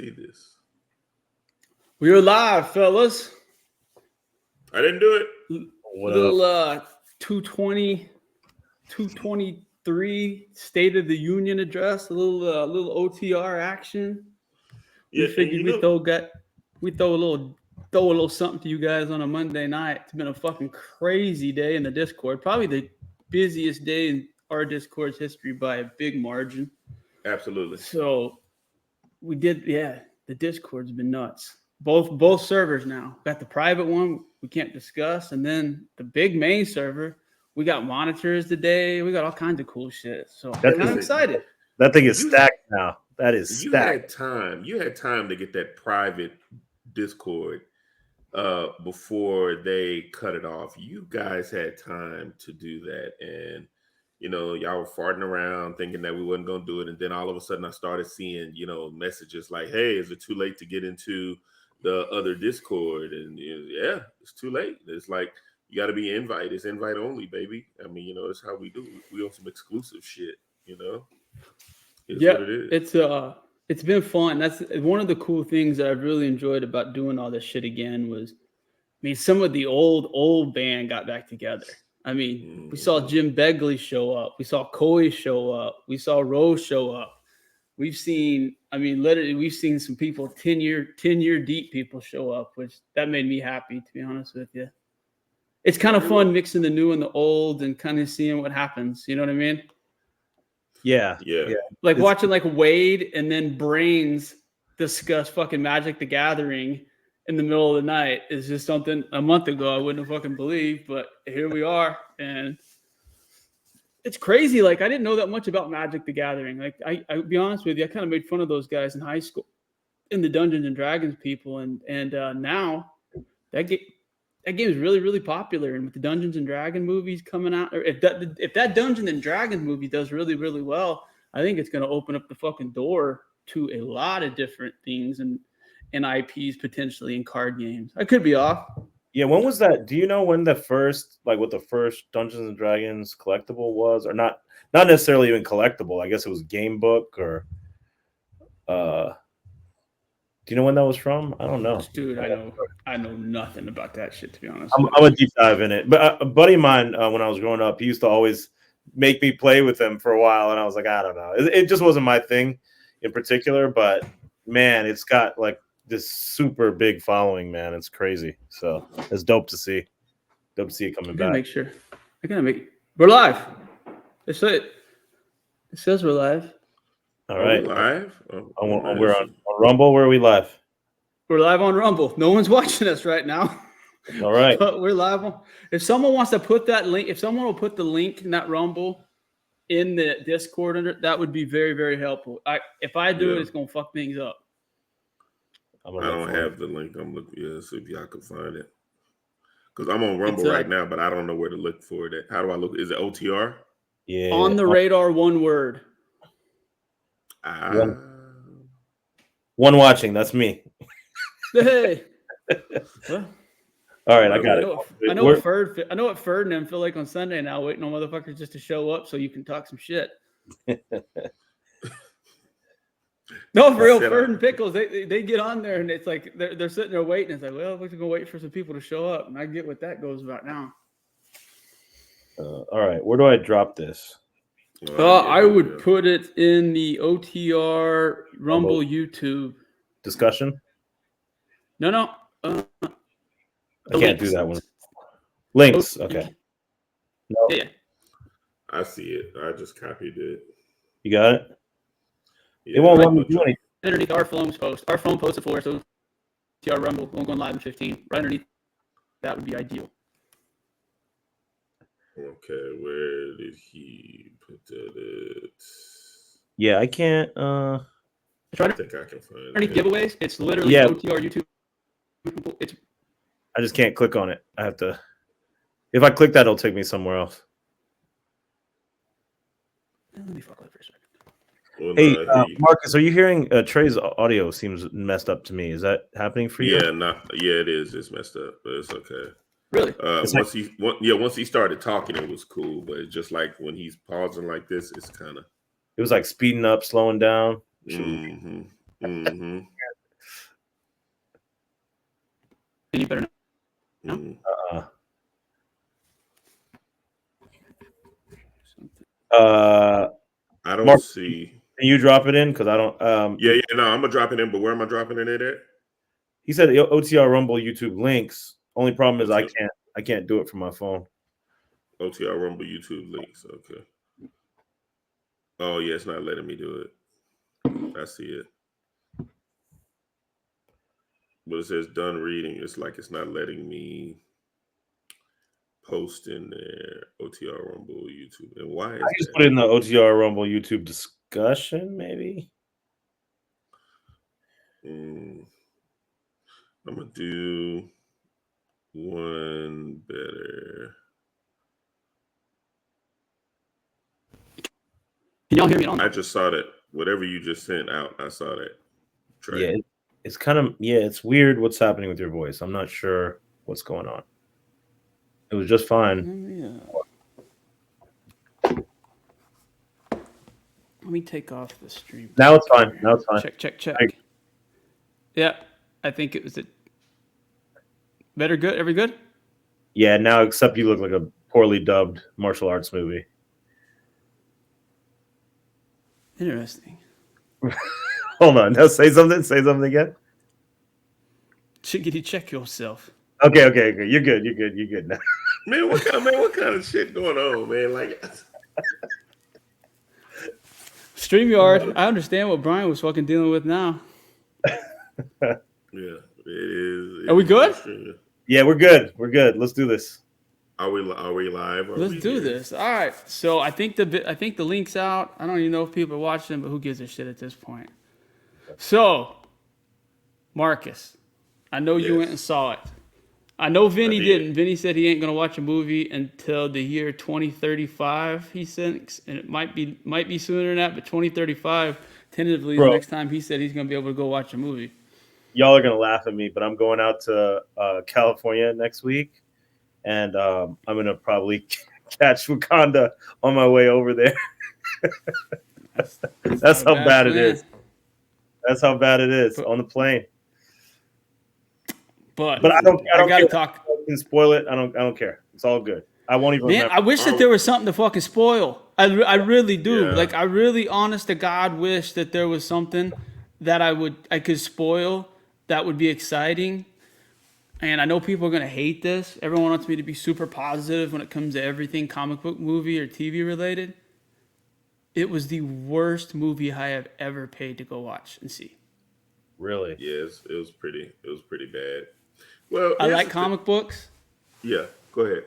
see this. We are live, fellas. I didn't do it. Little 223 State of the Union address. A little OTR action. Yeah, We figured we throw a little something to you guys on a Monday night. It's been a fucking crazy day in the Discord. Probably the busiest day in our Discord's history by a big margin. Absolutely. So we did, the Discord's been nuts. Both servers now. Got the private one we can't discuss, and then the big main server. We got monitors today. We got all kinds of cool shit. So I'm kind of excited. That thing is stacked now. That is stacked. You had time to get that private Discord before they cut it off. You guys had time to do that, and y'all were farting around thinking that we wasn't gonna do it, and then all of a sudden I started seeing messages like, "Hey, is it too late to get into the other Discord?" And yeah, it's too late. It's like you got to be invite. It's invite only, baby. I mean, it's how we do. We on some exclusive shit. What it is. It's been fun. That's one of the cool things that I've really enjoyed about doing all this shit again was, some of the old band got back together. We saw Jim Begley show up. We saw Coy show up. We saw Rose show up. We've seen, literally, we've seen some people 10-year deep people show up, which that made me happy, to be honest with you. It's kind of fun mixing the new and the old and kind of seeing what happens. You know what I mean? Yeah. Like watching like Wade and then Brains discuss fucking Magic the Gathering in the middle of the night is just something a month ago I wouldn't have fucking believed, but here we are. And it's crazy. Like, I didn't know that much about Magic the Gathering. Like, I'll be honest with you, I kind of made fun of those guys in high school, in the Dungeons and Dragons people. And now that game is really, really popular. And with the Dungeons and Dragons movies coming out, or if that Dungeons and Dragons movie does really, really well, I think it's going to open up the fucking door to a lot of different things and IPs potentially in card games. I could be off. Yeah, when was that? Do you know when the first Dungeons and Dragons collectible was, or not necessarily even collectible? I guess it was game book or. Do you know when that was from? I don't know, dude. I know nothing about that shit, to be honest. I'm a deep dive in it, but a buddy of mine when I was growing up, he used to always make me play with them for a while, and I was like, I don't know, it just wasn't my thing in particular. But man, it's got like this super big following, man. It's crazy. So it's dope to see. Dope to see it coming back. We're live. It says we're live. All right. Live? We're on Rumble. Where are we live? We're live on Rumble. No one's watching us right now. All right. But we're live on. If someone wants to put that link, if someone will put the link in that Rumble in the Discord, that would be very, very helpful. If I do it, it's gonna fuck things up. I don't have the link. I'm looking. See if y'all can find it. Because I'm on Rumble right now, but I don't know where to look for it. How do I look? Is it OTR? Yeah. On the radar, one word. One watching. That's me. Hey. Well, all right, I got it. I know what Ferd and them feel like on Sunday now, waiting on motherfuckers just to show up so you can talk some shit. No, for real, Ferd and Pickles, they get on there and it's like they're sitting there waiting. It's like, well, we're gonna wait for some people to show up, and I get what that goes about now. All right, where do I drop this? I would put it in the OTR Rumble YouTube discussion. No. I can't do that one. Links, okay. No. Yeah. I see it. I just copied it. You got it? Yeah, it won't let me do anything. Underneath our phone post. Our phone posted for us, so OTR Rumble won't go live in 15. Right underneath that would be ideal. Okay, where did he put that? Yeah, I can't. I think I can find it. Underneath giveaways, it's literally OTR YouTube. I just can't click on it. I have to. If I click that, it'll take me somewhere else. Let me fuck with it for a second. Well, hey, Marcus, are you hearing Trey's audio seems messed up to me? Is that happening for you? Yeah, it is. It's messed up, but it's okay. Really? Once he started talking, it was cool, but it's just like when he's pausing like this, it's kind of. It was like speeding up, slowing down. Mm. I don't Mark, see. can you drop it in? Because I don't. Yeah, no, I'm gonna drop it in, but where am I dropping it in at? He said OTR Rumble YouTube links. Only problem is OTR, I can't do it from my phone. OTR Rumble YouTube links. Okay. Oh yeah, it's not letting me do it. I see it. But it says done reading. It's like it's not letting me post in there. OTR Rumble YouTube. And why is I just that? put in the OTR Rumble YouTube discussion, maybe. I'm gonna do one better. Can y'all hear me? I just saw that. Whatever you just sent out, I saw that. Trey. Yeah, it's kind of it's weird what's happening with your voice. I'm not sure what's going on. It was just fine. Let me take off the stream. Now it's fine. Now it's fine. Check. Yeah, I think it was it. Better good? Every good? Yeah, now except you look like a poorly dubbed martial arts movie. Interesting. Hold on. Now say something. Say something again. Chickadee, check yourself. Okay. You're good now. Man, what kind of shit going on, man? Like StreamYard, I understand what Brian was fucking dealing with now. yeah, it is. Are we good? Yeah, we're good. We're good. Let's do this. Are we live? Let's do this. All right. So I think the link's out. I don't even know if people are watching, but who gives a shit at this point? So, Marcus, I know you went and saw it. I know Vinny didn't. Vinny said he ain't gonna watch a movie until the year 2035. He thinks, and it might be sooner than that, but 2035 tentatively is the next time he said he's gonna be able to go watch a movie. Y'all are gonna laugh at me, but I'm going out to California next week, and I'm gonna probably catch Wakanda on my way over there. That's how bad it is. That's how bad it is on the plane. But I don't gotta care. talk. I can spoil it. I don't care. It's all good. I won't even. Man, I wish that there was something to fucking spoil. I really do. Yeah. Like, I really, honest to God, wish that there was something that I could spoil that would be exciting. And I know people are gonna hate this. Everyone wants me to be super positive when it comes to everything comic book, movie, or TV related. It was the worst movie I have ever paid to go watch and see. Really? Yes, it was pretty bad. Well, I like comic books. Yeah, go ahead,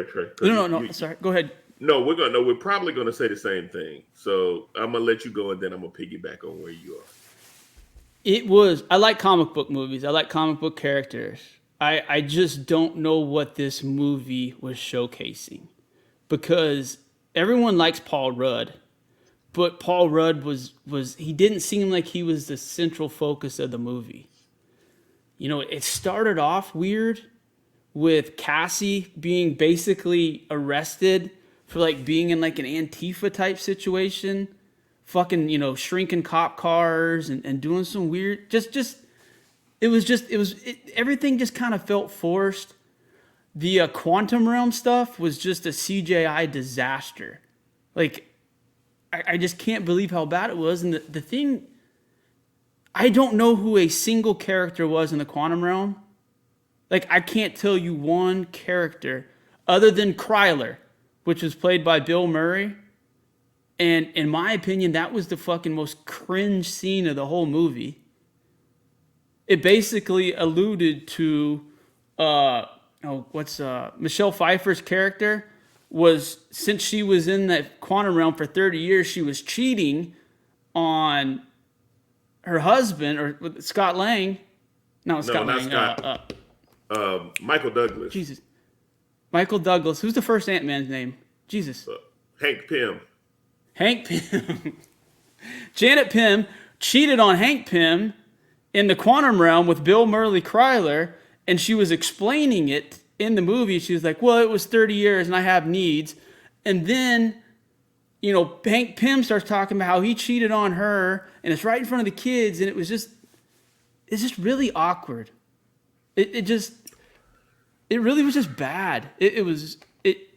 Trey. No. Sorry, go ahead. No, we're probably gonna say the same thing. So I'm gonna let you go, and then I'm gonna piggyback on where you are. I like comic book movies. I like comic book characters. I just don't know what this movie was showcasing, because everyone likes Paul Rudd, but Paul Rudd he didn't seem like he was the central focus of the movie. You know, it started off weird with Cassie being basically arrested for like being in like an Antifa type situation, fucking, you know, shrinking cop cars and doing some weird, everything just kind of felt forced. The quantum realm stuff was just a CGI disaster. Like, I just can't believe how bad it was. And the thing, I don't know who a single character was in the quantum realm. Like, I can't tell you one character other than Kryler, which was played by Bill Murray. And in my opinion, that was the fucking most cringe scene of the whole movie. It basically alluded to, Michelle Pfeiffer's character was, since she was in that quantum realm for 30 years, she was cheating on her husband, or with Scott Lang. No, Scott Lang. Scott. Michael Douglas. Jesus. Michael Douglas. Who's the first Ant-Man's name? Jesus. Hank Pym. Hank Pym. Janet Pym cheated on Hank Pym in the quantum realm with Bill Murray Kryler, and she was explaining it in the movie. She was like, well, it was 30 years and I have needs. And then, you know, Hank Pym starts talking about how he cheated on her, and it's right in front of the kids, and it's just really awkward. It really was just bad. It was it.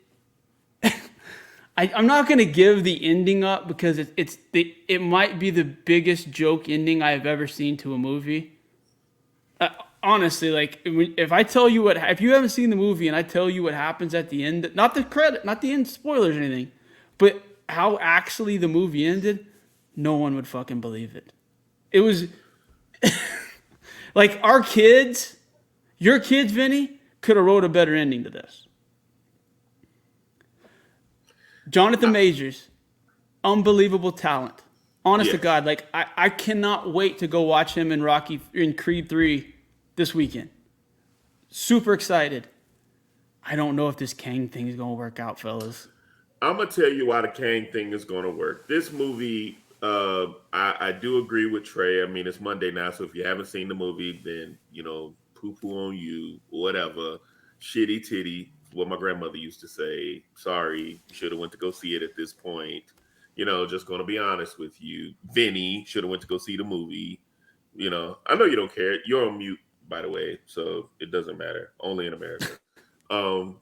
I'm not gonna give the ending up because it might be the biggest joke ending I have ever seen to a movie. Honestly, like if I tell you if you haven't seen the movie and I tell you what happens at the end, not the end spoilers or anything, but how actually the movie ended, no one would fucking believe it. It was like your kids, Vinny, could have wrote a better ending to this. Jonathan Majors, unbelievable talent. Honest to Yes. God, like I cannot wait to go watch him in Creed 3 this weekend. Super excited. I don't know if this Kang thing is gonna work out, fellas. I'm gonna tell you why the Kang thing is gonna work. This movie, I do agree with Trey. I mean, it's Monday now, so if you haven't seen the movie, then poo poo on you, whatever. Shitty titty, what my grandmother used to say. Sorry, should have went to go see it at this point. Just gonna be honest with you. Vinny should have went to go see the movie. I know you don't care. You're on mute, by the way, so it doesn't matter. Only in America. Um,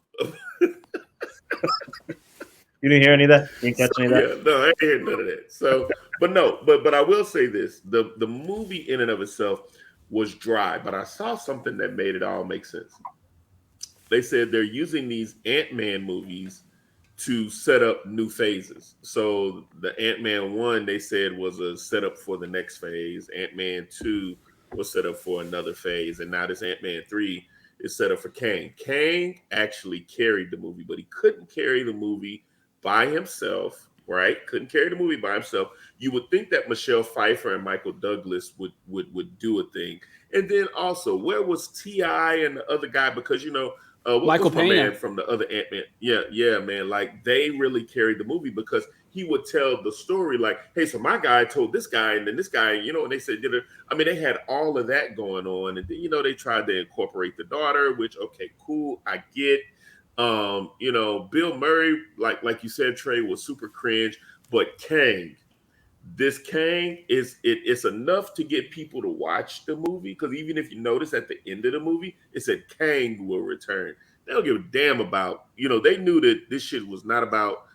You didn't hear any of that? You didn't catch any of that? yeah, no, I ain't heard none of that. So, but no, but I will say this: the movie in and of itself was dry, but I saw something that made it all make sense. They said they're using these Ant-Man movies to set up new phases. So the Ant-Man 1 they said was a setup for the next phase. Ant-Man 2 was set up for another phase, and now this Ant-Man 3 is set up for Kang. Kang actually carried the movie, but he couldn't carry the movie by himself, right? Couldn't carry the movie by himself. You would think that Michelle Pfeiffer and Michael Douglas would do a thing. And then also, where was T.I. and the other guy? Because Michael what's my Pena. man from the other Ant Man? Yeah, yeah, man. Like they really carried the movie because he would tell the story like, hey, so my guy told this guy, and then this guy, and they said, I mean, they had all of that going on, and then they tried to incorporate the daughter, which okay, cool, I get. Bill Murray, like you said, Trey was super cringe, but this Kang it's enough to get people to watch the movie because even if you notice at the end of the movie, it said Kang will return. They don't give a damn about, they knew that this shit was not about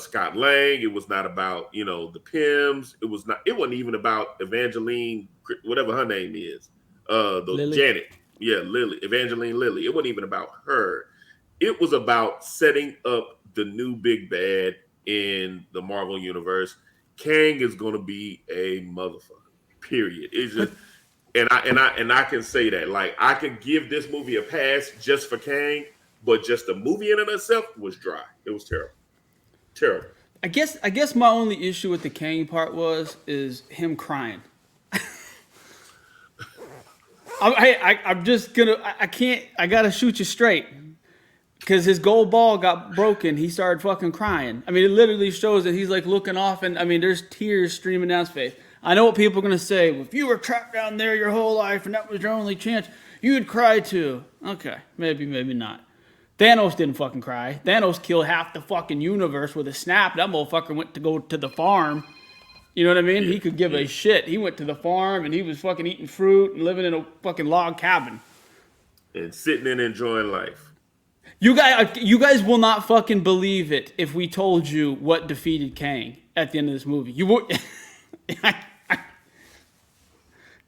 Scott Lang. It was not about, the Pims. It wasn't even about Evangeline, whatever her name is. The Lily. Janet. Yeah, Lily, Evangeline Lilly. It wasn't even about her. It was about setting up the new big bad in the Marvel universe. Kang is going to be a motherfucker. Period. It's just, and I can say that. Like, I could give this movie a pass just for Kang, but just the movie in and of itself was dry. It was terrible. Terrible. I guess my only issue with the Kang part is him crying. I'm just gonna I can't I gotta shoot you straight because his gold ball got broken. He started fucking crying. I mean, it literally shows that he's like looking off, and I mean, there's tears streaming down his face. I know what people are gonna say. Well, if you were trapped down there your whole life and that was your only chance, you'd cry too. Okay, maybe not. Thanos didn't fucking cry. Thanos killed half the fucking universe with a snap. That motherfucker went to go to the farm. You know what I mean? Yeah, He could give yeah. a shit. He went to the farm and he was fucking eating fruit and living in a fucking log cabin. And sitting and enjoying life. You guys will not fucking believe it if we told you what defeated Kang at the end of this movie. You would.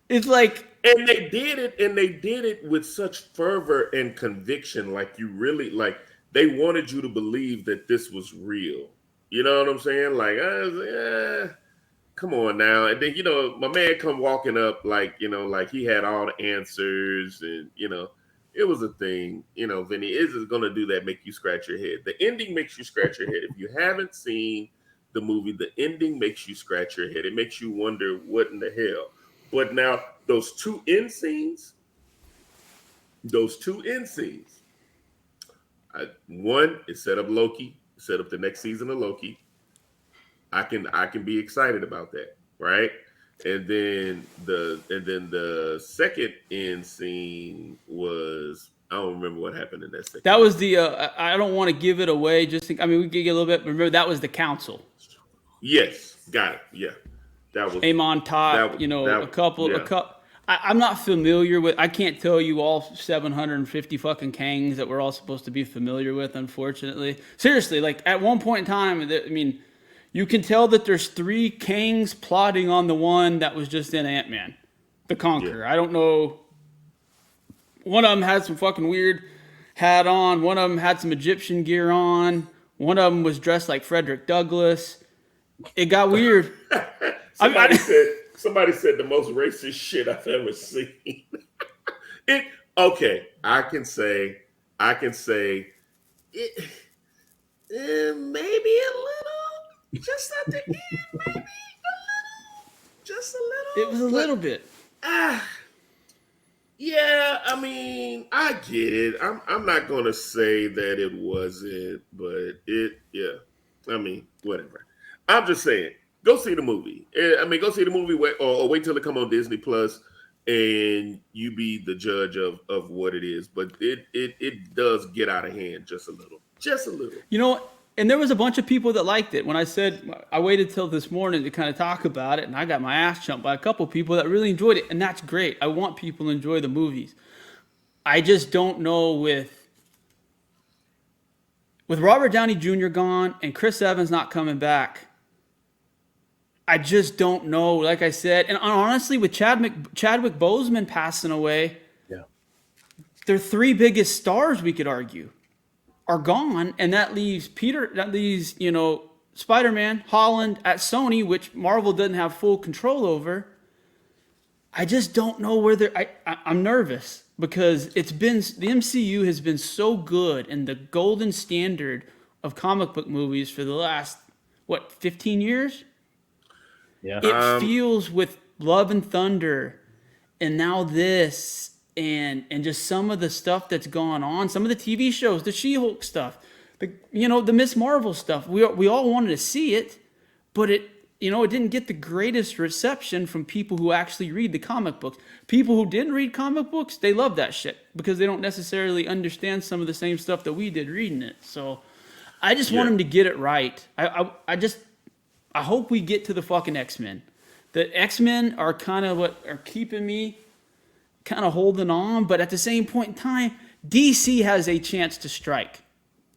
It's like And they did it with such fervor and conviction. Like you really they wanted you to believe that this was real. You know what I'm saying? Like, come on now. And then, my man come walking up like he had all the answers and it was a thing. Vinny, is gonna do that, make you scratch your head. The ending makes you scratch your head. If you haven't seen the movie, the ending makes you scratch your head. It makes you wonder what in the hell. But now those two end scenes, one is set up Loki, set up the next season of Loki. I can be excited about that, right? And then the second end scene was I don't remember what happened in that second. that was the. I don't want to give it away. I mean, we could get a little bit. But remember, that was the council. Yes, got it. Yeah, that was Amon that taught, was that a couple. yeah. I'm not familiar with. I can't tell you all 750 fucking Kangs that we're all supposed to be familiar with. Unfortunately, seriously, like at one point in time, I mean, you can tell that there's 3 Kangs plotting on the one that was just in Ant-Man, the Conqueror. I don't know. One of them had some fucking weird hat on. One of them had some Egyptian gear on. One of them was dressed like Frederick Douglass. It got weird. Somebody said the most racist shit I've ever seen. Okay, I can say it, maybe a little, just at the end, maybe a little, just a little. It was a little bit. Yeah, I mean, I get it. I'm not gonna say that it wasn't, but yeah. I mean, whatever. I'm just saying, go see the movie. I mean, go see the movie, or wait till it come on Disney Plus, and you be the judge of what it is. But it does get out of hand just a little, You know, and there was a bunch of people that liked it. When I said I waited till this morning to kind of talk about it, and I got my ass jumped by a couple of people that really enjoyed it, and that's great. I want people to enjoy the movies. I just don't know with Robert Downey Jr. gone and Chris Evans not coming back. I just don't know. Like I said, and honestly, with Chadwick Boseman passing away, Yeah. their 3 biggest stars, we could argue, are gone, and that leaves Spider-Man, Holland at Sony, which Marvel doesn't have full control over. I just don't know where they're. I'm nervous because the MCU has been so good and the golden standard of comic book movies for the last 15 years. Yeah. It feels with Love and Thunder, and now this. And just some of the stuff that's gone on, some of the TV shows, the She-Hulk stuff, the Miss Marvel stuff. We all wanted to see it, but it didn't get the greatest reception from people who actually read the comic books. People who didn't read comic books, they love that shit because they don't necessarily understand some of the same stuff that we did reading it. So I just want them to get it right. I hope we get to the fucking X-Men. The X-Men are kind of what are keeping me kind of holding on, but at the same point in time, DC has a chance to strike.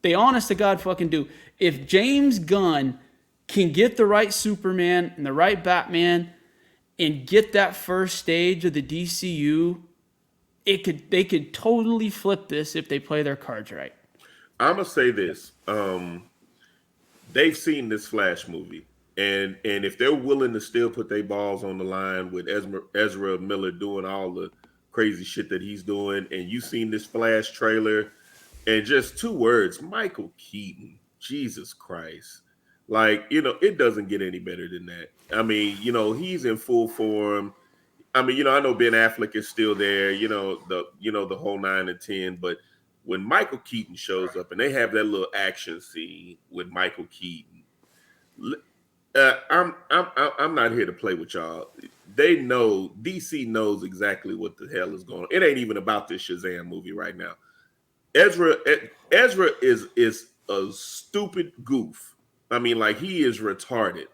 They honest to God fucking do. If James Gunn can get the right Superman and the right Batman and get that first stage of the DCU, they could totally flip this if they play their cards right. I'm gonna say this. They've seen this Flash movie. And if they're willing to still put their balls on the line with Ezra Miller doing all the crazy shit that he's doing, and you've seen this Flash trailer, and just 2 words, Michael Keaton, Jesus Christ. Like, it doesn't get any better than that. I mean, he's in full form. I mean, I know Ben Affleck is still there, the whole 9 and 10, but when Michael Keaton shows up and they have that little action scene with Michael Keaton, I'm not here to play with y'all. They know, DC knows exactly what the hell is going on. It ain't even about this Shazam movie right now. Ezra is a stupid goof. I mean, like, he is retarded,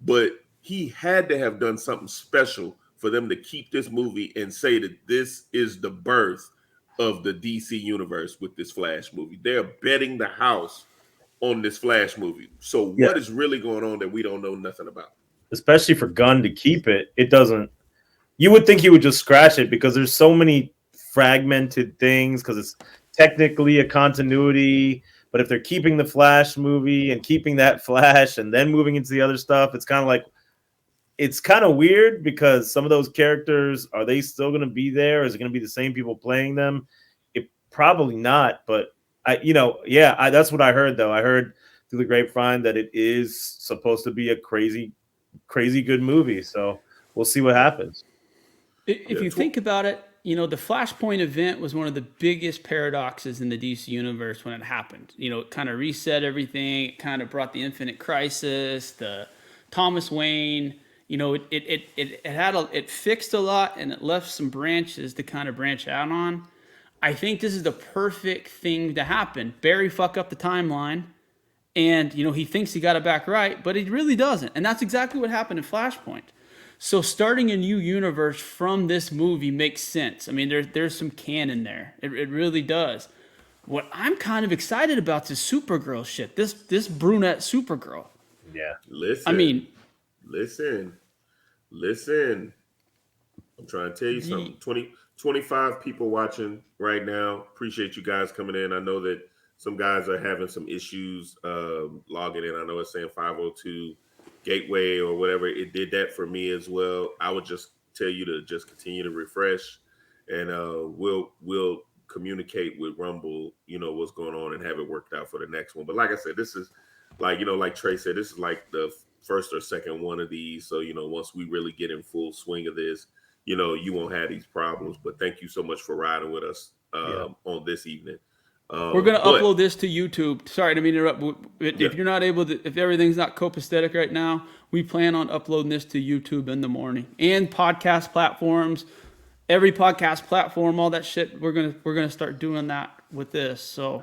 but he had to have done something special for them to keep this movie and say that this is the birth of the DC universe with this Flash movie. They're betting the house on this Flash movie. So what is really going on that we don't know nothing about? Especially for Gunn to keep it, it doesn't. You would think he would just scratch it because there's so many fragmented things because it's technically a continuity. But if they're keeping the Flash movie and keeping that Flash and then moving into the other stuff, it's kind of weird because some of those characters, are they still going to be there? Is it going to be the same people playing them? It probably not, but that's what I heard though. I heard through the grapevine that it is supposed to be a crazy good movie. So we'll see what happens. If you think about it, the Flashpoint event was one of the biggest paradoxes in the DC universe when it happened. It kind of reset everything. It kind of brought the Infinite Crisis, the Thomas Wayne. It fixed a lot and it left some branches to kind of branch out on. I think this is the perfect thing to happen. Barry fuck up the timeline, and he thinks he got it back right, but he really doesn't. And that's exactly what happened in Flashpoint. So starting a new universe from this movie makes sense. I mean, there's some canon there. It really does. What I'm kind of excited about is Supergirl shit. This brunette Supergirl. Yeah. I Listen, mean, listen, listen. I'm trying to tell you the something. 25 people watching right now. Appreciate you guys coming in. I know that some guys are having some issues logging in. I know it's saying 502 gateway or whatever. It did that for me as well. I would just tell you to just continue to refresh, and we'll communicate with Rumble, what's going on, and have it worked out for the next one. But like I said, this is like Trey said, this is like the first or second one of these. So once we really get in full swing of this, you won't have these problems. But thank you so much for riding with us on this evening. we're gonna But upload this to YouTube. Sorry to interrupt. yeah, If you're not able to, if everything's not copacetic right now, we plan on uploading this to YouTube in the morning and podcast platforms. Every podcast platform, all that shit. We're gonna start doing that with this. So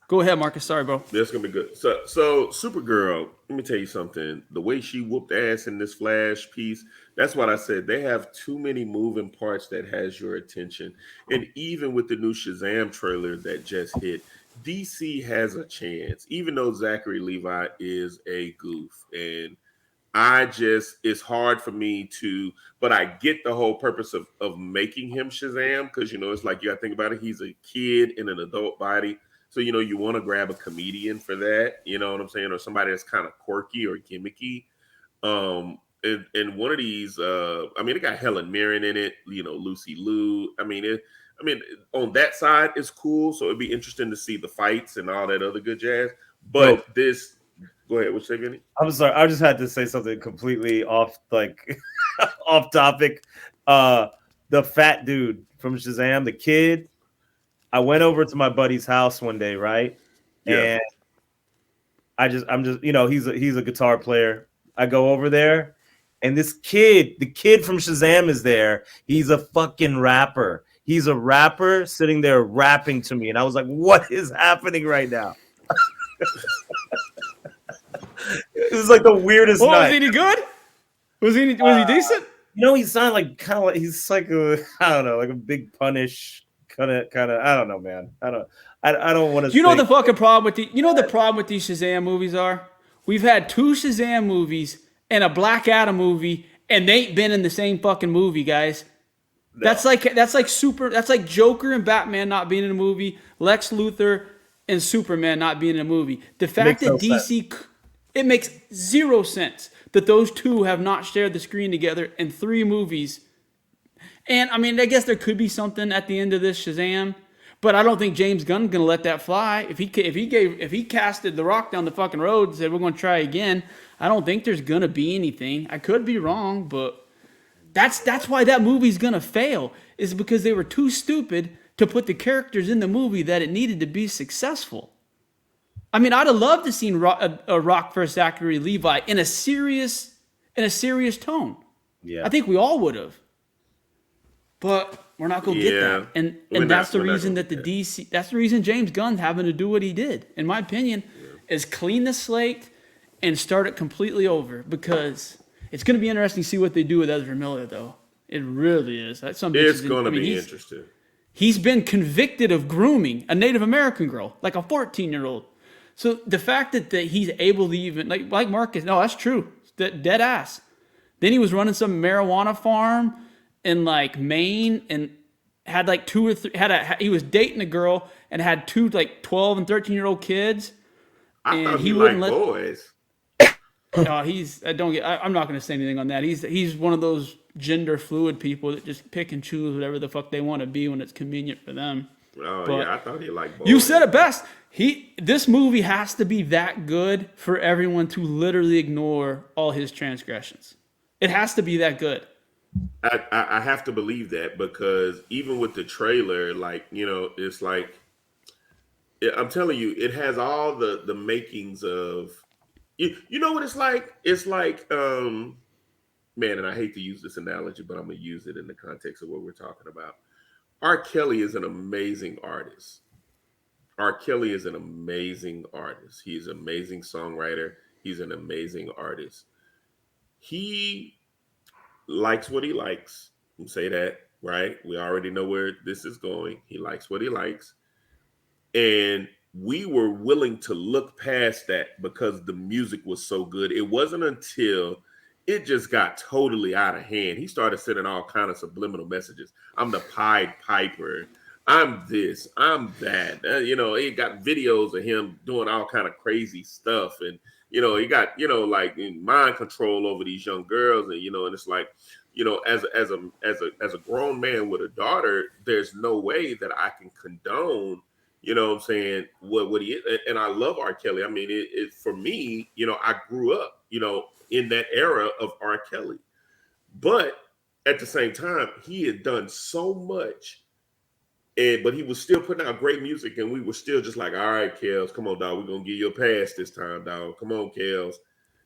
go ahead, Marcus. Sorry, bro. that's gonna be good. So Supergirl, let me tell you something. The way she whooped ass in this Flash piece, that's what I said. They have too many moving parts that has your attention. And even with the new Shazam trailer that just hit, DC has a chance, even though Zachary Levi is a goof. And it's hard for me but I get the whole purpose of making him Shazam, because it's like you gotta think about it. He's a kid in an adult body. So you want to grab a comedian for that, you know what I'm saying, or somebody that's kind of quirky or gimmicky. And one of these, I mean, it got Helen Mirren in it, Lucy Liu. I mean, on that side, it's cool. So it'd be interesting to see the fights and all that other good jazz. But go ahead, what's that, Vinny? I'm sorry. I just had to say something completely off, off topic. The fat dude from Shazam, the kid. I went over to my buddy's house one day, right? Yeah. And I'm just, he's a guitar player. I go over there, and the kid from Shazam is there. He's a fucking rapper. He's a rapper sitting there rapping to me, and I was like, "What is happening right now?" It was like the weirdest Oh, night. was he good? Was he decent? He sounded like he's like I don't know, like a big punish kind of. I don't know, man. I don't want to. You know the fucking problem with the problem with these Shazam movies are? We've had 2 Shazam movies and a Black Adam movie, and they ain't been in the same fucking movie, guys. No. That's like Joker and Batman not being in a movie, Lex Luthor and Superman not being in a movie. The fact that DC, it makes 0 sense that those 2 have not shared the screen together in 3 movies. And I mean, I guess there could be something at the end of this Shazam, but I don't think James Gunn's gonna let that fly. If he casted The Rock down the fucking road and said we're gonna try again, I don't think there's gonna be anything. I could be wrong, but that's why that movie's gonna fail, is because they were too stupid to put the characters in the movie that it needed to be successful. I mean, I'd have loved to seen a Rock versus Zachary Levi in a serious tone. Yeah, I think we all would have, but we're not gonna get that. And that's the reason that the DC. That's the reason James Gunn's having to do what he did, in my opinion, is clean the slate and start it completely over, because it's going to be interesting to see what they do with Ezra Miller, though. It really is. It's going to be interesting. He's been convicted of grooming a Native American girl, like a 14-year-old. So the fact that he's able to even, like Marcus, no, that's true. That dead ass. Then he was running some marijuana farm in like Maine and had like 2 or 3. He was dating a girl and had 2 like 12 and 13-year-old kids. I thought he wouldn't let boys. No, I'm not going to say anything on that. He's one of those gender fluid people that just pick and choose whatever the fuck they want to be when it's convenient for them. Oh, but yeah, I thought he liked boys. You said it best. This movie has to be that good for everyone to literally ignore all his transgressions. It has to be that good. I have to believe that, because even with the trailer, it's like, I'm telling you, it has all the makings of. You know what it's like? It's like, man, and I hate to use this analogy, but I'm going to use it in the context of what we're talking about. R. Kelly is an amazing artist. R. Kelly is an amazing artist. He's an amazing songwriter. He's an amazing artist. He likes what he likes. You say that, right? We already know where this is going. He likes what he likes. And we were willing to look past that because the music was so good. It wasn't until it just got totally out of hand. He started sending all kind of subliminal messages. I'm the Pied Piper. I'm this. I'm that. He got videos of him doing all kind of crazy stuff, and he got like mind control over these young girls, and and it's like, as a grown man with a daughter, there's no way that I can condone. You know what I'm saying? What he is. And I love R. Kelly. I mean, it for me, I grew up, in that era of R. Kelly. But at the same time, he had done so much. But he was still putting out great music, and we were still just like, all right, Kels, come on, dog. We're gonna give you a pass this time, dog. Come on, Kels.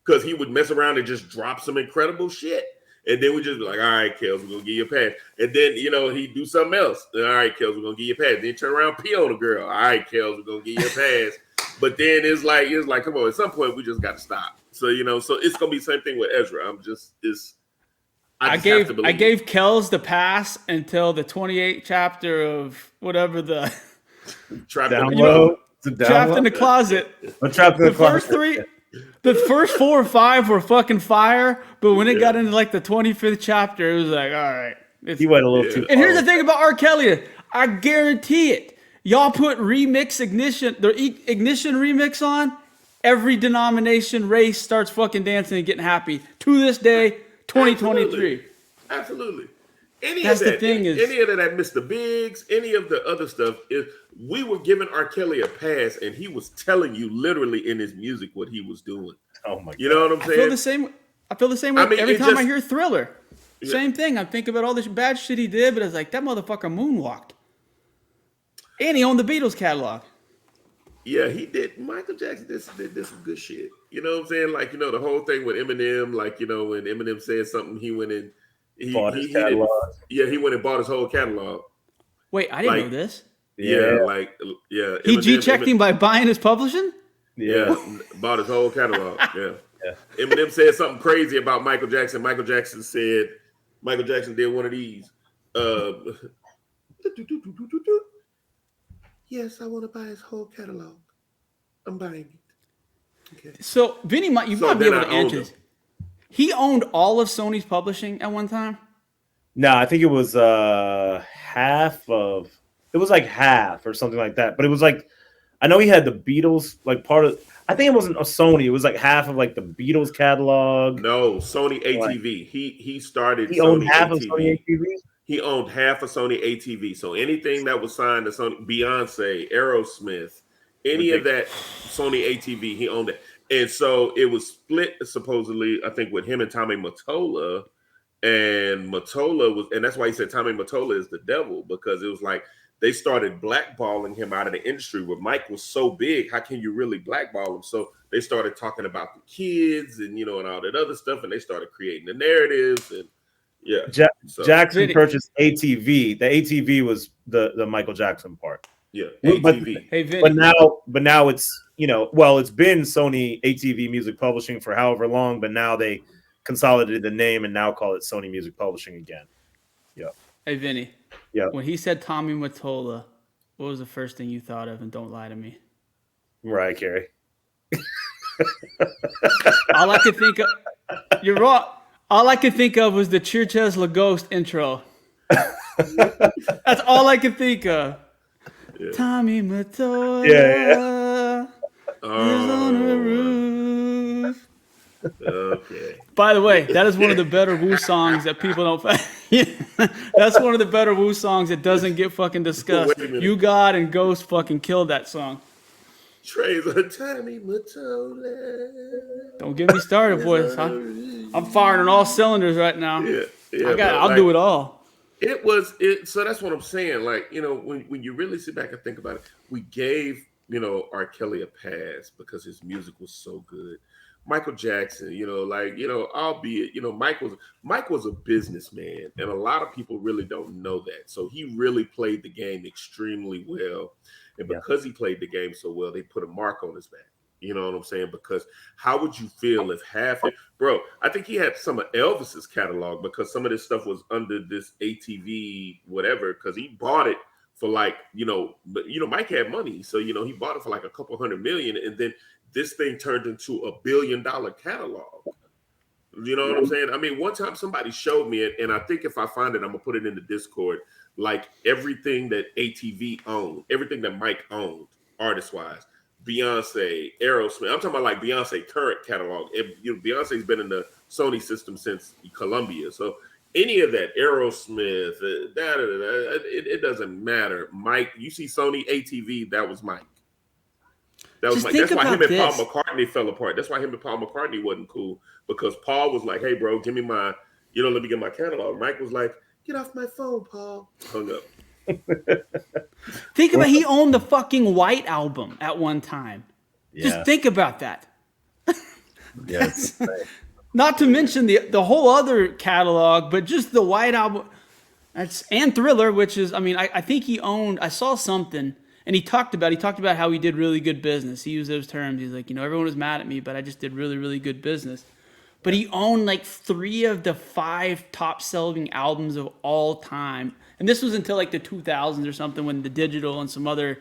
Because he would mess around and just drop some incredible shit. And then we just be like, all right, Kels, we're gonna give you a pass. And then, he'd do something else. All right, Kels, we're gonna give you a pass. Then turn around, pee on the girl. All right, Kels, we're gonna give you a pass. But then it's like, come on, at some point we just gotta stop. So, so it's gonna be the same thing with Ezra. I gave Kells the pass until the 28th chapter of whatever the Trapped in the Closet. The first 4 or 5 were fucking fire, but when it got into like the 25th chapter, it was like, all right. He went a little too far. And here's the thing about R. Kelly. I guarantee it. Y'all put the Ignition remix on, every denomination, race starts fucking dancing and getting happy. To this day, 2023. Absolutely. Any of that Mr. Biggs, any of the other stuff, we were giving R. Kelly a pass, and he was telling you literally in his music what he was doing. Oh my God. You know what I'm saying? I feel the same way every time I hear Thriller. Yeah. Same thing. I think about all this bad shit he did, but it's like, that motherfucker moonwalked. And he owned the Beatles catalog. Yeah, he did. Michael Jackson did some good shit. You know what I'm saying? Like, the whole thing with Eminem, like, when Eminem said something, he went and bought his catalog. He went and bought his whole catalog. Wait, I didn't know this. Yeah. He G-checked him by buying his publishing? Yeah, bought his whole catalog. Yeah. Eminem said something crazy about Michael Jackson. Michael Jackson did one of these. Yes, I want to buy his whole catalog. I'm buying it. Okay. So, Vinny, you might be able to answer this. He owned all of Sony's publishing at one time? No, I think it was half or something like that. But it was like, I know he had the Beatles, like part of, I think it wasn't a Sony. It was like half of like the Beatles catalog. No, Sony ATV. He started. He owned half of Sony ATV. He owned half of Sony ATV. So anything that was signed to Sony, Beyonce, Aerosmith, any of that Sony ATV, he owned it. And so it was split supposedly, I think, with him and Tommy Mottola. And that's why he said Tommy Mottola is the devil, because it was like they started blackballing him out of the industry. Where Mike was so big, how can you really blackball him? So they started talking about the kids and and all that other stuff, and they started creating the narratives and. Yeah, Jackson purchased ATV. The ATV was the Michael Jackson part. Yeah, ATV. But now it's it's been Sony ATV Music Publishing for however long, but now they consolidated the name and now call it Sony Music Publishing again. Yeah. Hey Vinny. Yeah. When he said Tommy Mottola, what was the first thing you thought of? And don't lie to me. Mariah Carey. All I could think of. You're wrong. All I could think of was the Churches La Ghost intro. That's all I could think of. Yeah. Tommy Mottola is on the roof. Okay. By the way, that is one of the better Wu songs that people don't. That's one of the better Wu songs that doesn't get fucking discussed. You God and Ghost fucking killed that song. Trey's a Tommy Mottola. Don't get me started, boys. I'm firing on all cylinders right now. Yeah. I'll do it all. So that's what I'm saying. Like, when you really sit back and think about it, we gave, R. Kelly a pass because his music was so good. Michael Jackson, albeit, Mike was a businessman, and a lot of people really don't know that. So he really played the game extremely well. And because he played the game so well, they put a mark on his back. You know what I'm saying? Because how would you feel if half it, bro? I think he had some of Elvis's catalog because some of this stuff was under this ATV whatever. Because he bought it for like but Mike had money, so he bought it for like a couple $100 million, and then this thing turned into $1 billion catalog. You know what I'm saying? I mean, one time somebody showed me it, and I think if I find it, I'm gonna put it in the Discord. Like everything that ATV owned, everything that Mike owned, artist wise. Beyonce, Aerosmith. I'm talking about like Beyonce current catalog. Beyonce's been in the Sony system since Columbia, so any of that Aerosmith, it doesn't matter. Mike, you see Sony ATV, that was Mike. That was Mike. That's why him and Paul McCartney fell apart. That's why him and Paul McCartney wasn't cool because Paul was like, "Hey, bro, give me my, let me get my catalog." Mike was like, "Get off my phone, Paul." Hung up. Think about he owned the fucking White Album at one time. Yeah. Just think about that. Yes. Not to mention the whole other catalog, but just the White Album. And Thriller, which is, I think he owned. I saw something, and he talked about how he did really good business. He used those terms. He's like, everyone was mad at me, but I just did really, really good business. But he owned like 3 of the 5 top-selling albums of all time. And this was until like the 2000s or something when the digital and some other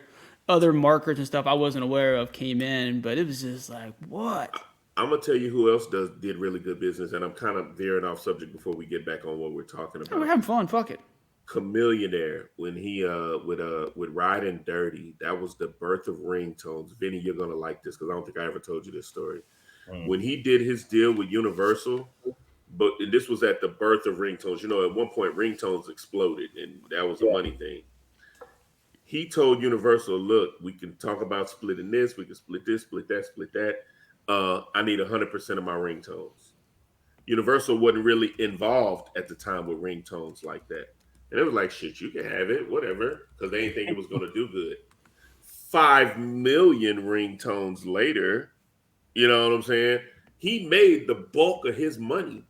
markers and stuff I wasn't aware of came in. But it was just like, what? I'm going to tell you who else did really good business. And I'm kind of veering off subject before we get back on what we're talking about. We're having fun. Fuck it. Chamillionaire, when he with Riding Dirty, that was the birth of ringtones. Vinny, you're going to like this because I don't think I ever told you this story. When he did his deal with Universal, but this was at the birth of ringtones. At one point ringtones exploded, and that was a money thing. He told Universal, "Look, we can talk about splitting this. We can split this, split that, split that. I need 100% of my ringtones." Universal wasn't really involved at the time with ringtones like that, and it was like, "Shit, you can have it, whatever," because they didn't think it was going to do good. 5 million ringtones later. You know what I'm saying? He made the bulk of his money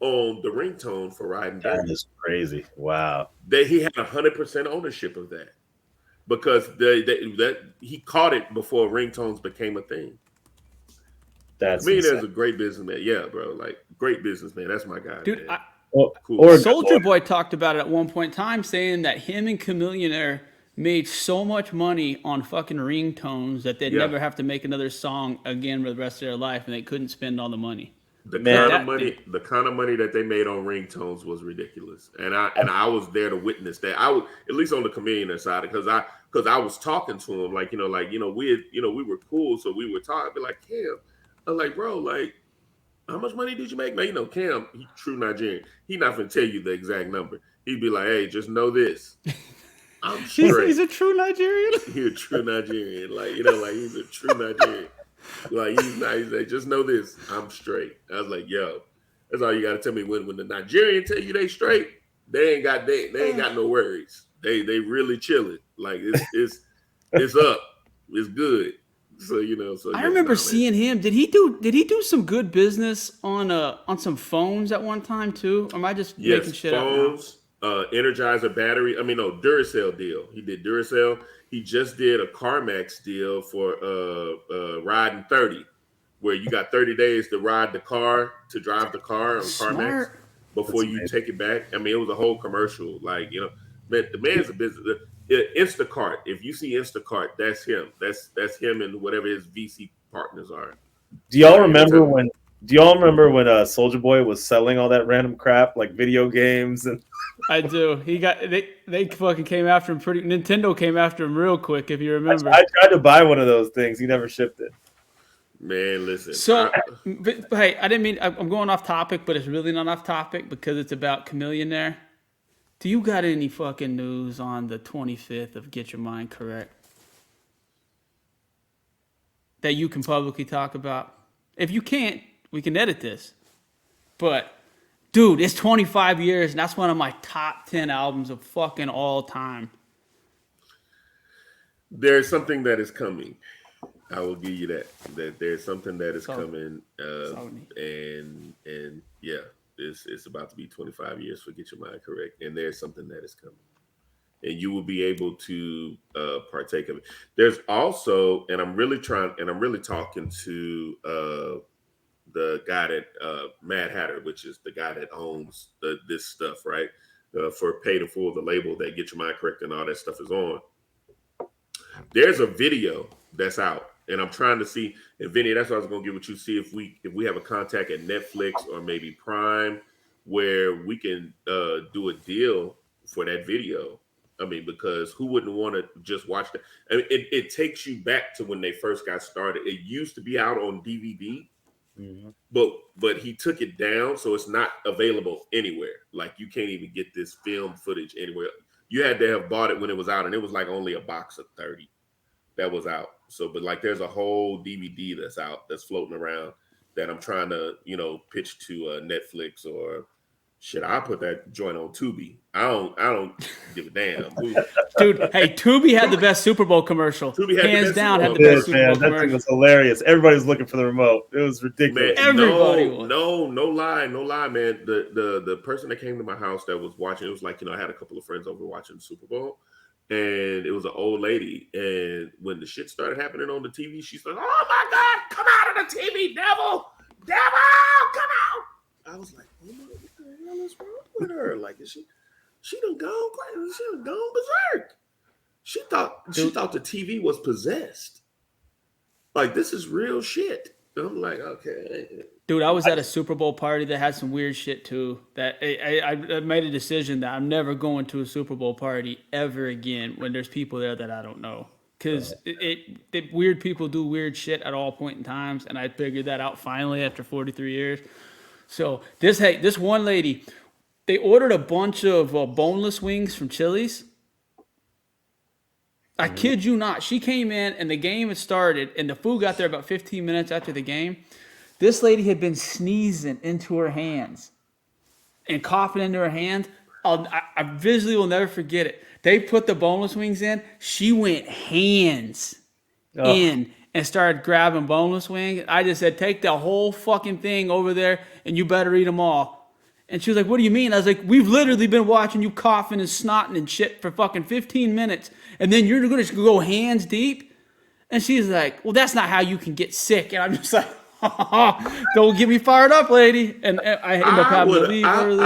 on the ringtone for Riding Dirty. That is crazy. Wow. He had 100% ownership of that because he caught it before ringtones became a thing. That's there's a great businessman. Yeah, bro. Like, great businessman. That's my guy. Dude, cool. Soldier Boy talked about it at one point in time, saying that him and Chamillionaire made so much money on fucking ringtones that they'd never have to make another song again for the rest of their life, and they couldn't spend all the money. The kind of money that they made on ringtones was ridiculous, and I was there to witness that. I was at least on the Chamillionaire side because I was talking to him we were cool, so we were talking. I'd be like, Cam, I'm like, bro, like, how much money did you make? Now, Cam, he true Nigerian. He not gonna tell you the exact number. He'd be like, hey, just know this. I'm straight. He's a true Nigerian. He's a true Nigerian. He's a true Nigerian. He's not. He's like, just know this. I'm straight. I was like, yo, that's all you got to tell me. When the Nigerian tell you they straight, they ain't got no worries. They really chilling. Like it's up. It's good. So I remember seeing him. Did he do some good business on some phones at one time too? Or am I just making shit phones, up? Energizer battery. Duracell deal. He did Duracell. He just did a CarMax deal for Riding 30, where you got 30 days to drive the car on CarMax before you take it back. It was a whole commercial. The man's a business. Instacart. If you see Instacart, that's him. That's him and whatever his VC partners are. Do y'all remember when Soulja Boy was selling all that random crap like video games and? I do. They fucking came after him Nintendo came after him real quick, if you remember. I tried to buy one of those things. He never shipped it. Man, listen. So, hey, I didn't mean. I'm going off topic, but it's really not off topic because it's about Chamillionaire. Do you got any fucking news on the 25th of Get Your Mind Correct that you can publicly talk about? If you can't, we can edit this. But, dude, it's 25 years, and that's one of my top 10 albums of fucking all time. There's something that is coming. I will give you that. That there's something that is coming. And yeah. It's about to be 25 years for Get Your Mind Correct, and there's something that is coming. and you will be able to partake of it. There's also, and I'm really talking to the guy that Mad Hatter, which is the guy that owns this stuff, right? For Pay to Full, the label that Get Your Mind Correct and all that stuff is on. There's a video that's out, and I'm trying to see. And Vinny, that's what I was going to get with you. See if we have a contact at Netflix or maybe Prime where we can do a deal for that video. I mean, because who wouldn't want to just watch that? I mean, it takes you back to when they first got started. It used to be out on DVD. Mm-hmm. But he took it down, so it's not available anywhere. Like you can't even get this film footage anywhere. You had to have bought it when it was out, and it was like only a box of 30 that was out. So, but like there's a whole DVD that's out that's floating around that I'm trying to, pitch to Netflix or shit. I'll put that joint on Tubi. I don't give a damn. Dude, hey, Tubi had the best Super Bowl commercial. Hands down, had the best Super Bowl commercial. That thing was hilarious. Everybody was looking for the remote. It was ridiculous. Man, everybody was. No lie, man. The person that came to my house that was watching, it was like, I had a couple of friends over watching the Super Bowl, and it was an old lady. And when the shit started happening on the TV, she said, "Oh my God, come out of the TV, devil, come out!" I was like, "Oh my God, what the hell is wrong with her? Like, is she done gone crazy? She done gone berserk." She thought the TV was possessed. Like, this is real shit. And I'm like, okay. Dude, I was at a Super Bowl party that had some weird shit too. That I made a decision that I'm never going to a Super Bowl party ever again when there's people there that I don't know. Because weird people do weird shit at all point in times, and I figured that out finally after 43 years. So this one lady, they ordered a bunch of boneless wings from Chili's. I kid you not. She came in and the game had started and the food got there about 15 minutes after the game. This lady had been sneezing into her hands and coughing into her hand. I visually will never forget it. They put the boneless wings in. She went hands in and started grabbing boneless wings. I just said, take the whole fucking thing over there and you better eat them all. And she was like, what do you mean? I was like, we've literally been watching you coughing and snotting and shit for fucking 15 minutes. And then you're going to go hands deep? And she's like, well, that's not how you can get sick. And I'm just like, don't get me fired up, lady. And I ended up having to leave early.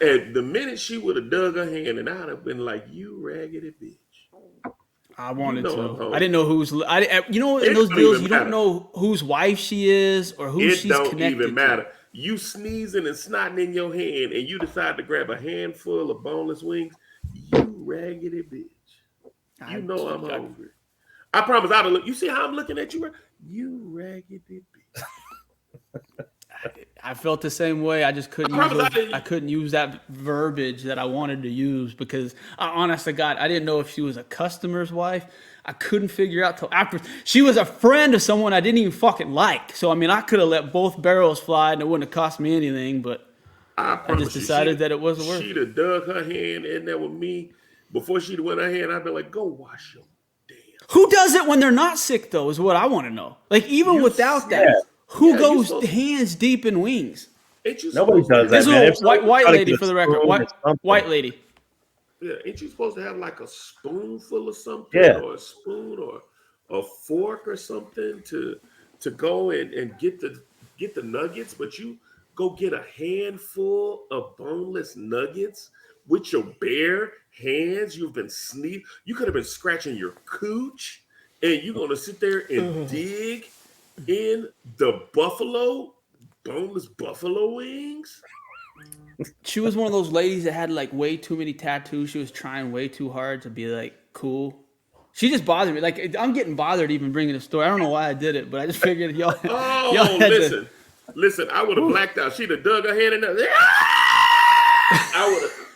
At the minute she would have dug her hand, and I'd have been like, you raggedy bitch. I wanted to. I didn't know who's. In those deals, you don't know whose wife she is or who she's connected to. It don't even matter. You sneezing and snotting in your hand, and you decide to grab a handful of boneless wings. You raggedy bitch. You know I'm hungry. I promise I'd look. You see how I'm looking at you? You raggedy bitch. I felt the same way. I just couldn't I couldn't use that verbiage that I wanted to use because, honest to God, I didn't know if she was a customer's wife. I couldn't figure out till after. She was a friend of someone I didn't even fucking like. So, I mean, I could have let both barrels fly and it wouldn't have cost me anything, but I just decided that it wasn't worth it. She'd have dug her hand in there with me. Before she'd have went her hand, I'd be like, go wash your damn. Who does it when they're not sick, though, is what I want to know. Like, even without that, who goes hands deep in wings? Nobody does that. This is a white lady, for the record. White lady. Yeah, ain't you supposed to have like a spoonful of something or a spoon or a fork or something to go and get the nuggets? But you go get a handful of boneless nuggets with your bare hands. You've been sneezing. You could have been scratching your cooch, and you're gonna sit there and dig in the boneless buffalo wings. She was one of those ladies that had like way too many tattoos. She was trying way too hard to be like cool. She just bothered me. Like, I'm getting bothered even bringing a story. I don't know why I did it, but I just figured y'all. Listen. I would have blacked out. She'd have dug her hand in there.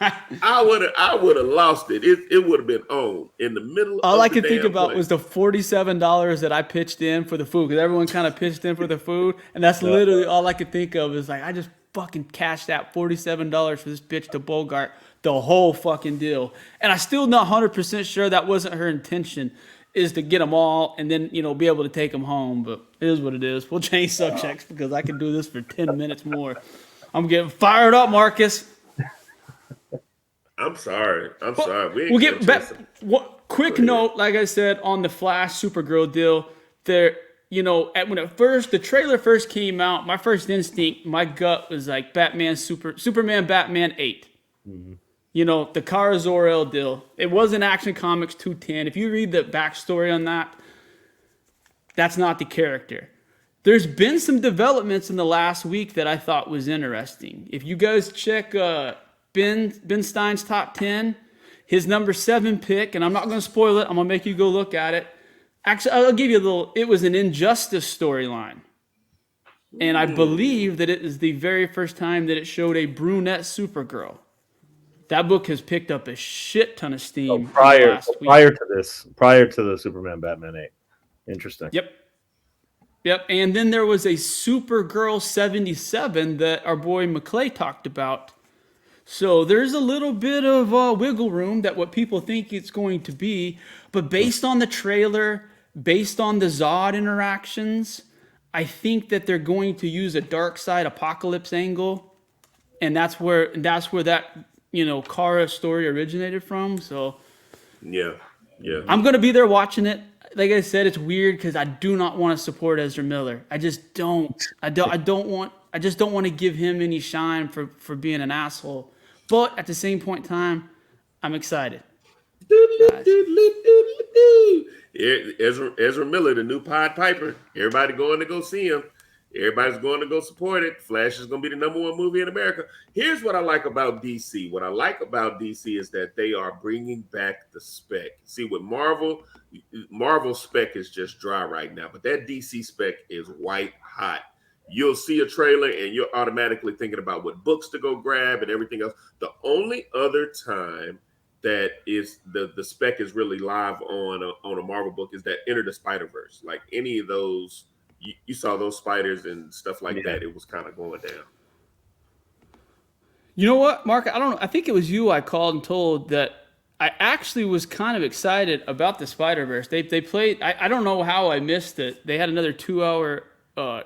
I would have lost it. It would have been on in the middle. All I could think about was the $47 that I pitched in for the food, because everyone kind of pitched in for the food, and that's literally all I could think of. Is like, I just fucking cashed out $47 for this bitch to Bogart the whole fucking deal, and I still not 100% sure that wasn't her intention, is to get them all and then be able to take them home. But it is what it is. We'll change subjects because I can do this for 10 minutes more. I'm getting fired up, Marcus. I'm sorry. I'm But sorry. We ain't we'll gonna get back. chase them. What quick Go ahead. note, like I said on the Flash Supergirl deal, there. When the trailer first came out, my first instinct, my gut was like Superman, Batman 8. Mhm. The Kara Zor-El deal. It was in Action Comics 210. If you read the backstory on that, that's not the character. There's been some developments in the last week that I thought was interesting. If you guys check Ben Stein's top 10, his number 7 pick, and I'm not going to spoil it, I'm going to make you go look at it. Actually, I'll give you a little, it was an Injustice storyline. And I believe that it is the very first time that it showed a brunette Supergirl. That book has picked up a shit ton of steam prior last week. prior to the Superman Batman 8. Interesting. Yep. And then there was a Supergirl 77 that our boy McClay talked about. So there's a little bit of wiggle room that what people think it's going to be. But based on the trailer, based on the Zod interactions, I think that they're going to use a dark side apocalypse angle. And that's where that, Kara story originated from. So Yeah. I'm going to be there watching it. Like I said, it's weird because I do not want to support Ezra Miller. I just don't. I don't want to give him any shine for being an asshole. But at the same point in time, I'm excited. Ezra Miller, the new Pied Piper. Everybody going to go see him. Everybody's going to go support it. Flash is going to be the number 1 movie in America. Here's what I like about DC. What I like about DC is that they are bringing back the spec. See, with Marvel spec is just dry right now, but that DC spec is white hot. You'll see a trailer and you're automatically thinking about what books to go grab and everything else. The only other time that is the spec is really live on a Marvel book is that Enter the Spider-Verse. Like any of those, you saw those spiders and stuff like that. It was kind of going down. You know what, Mark? I don't know. I think it was you I called and told that I actually was kind of excited about the Spider-Verse. They played. I don't know how I missed it. They had another 2-hour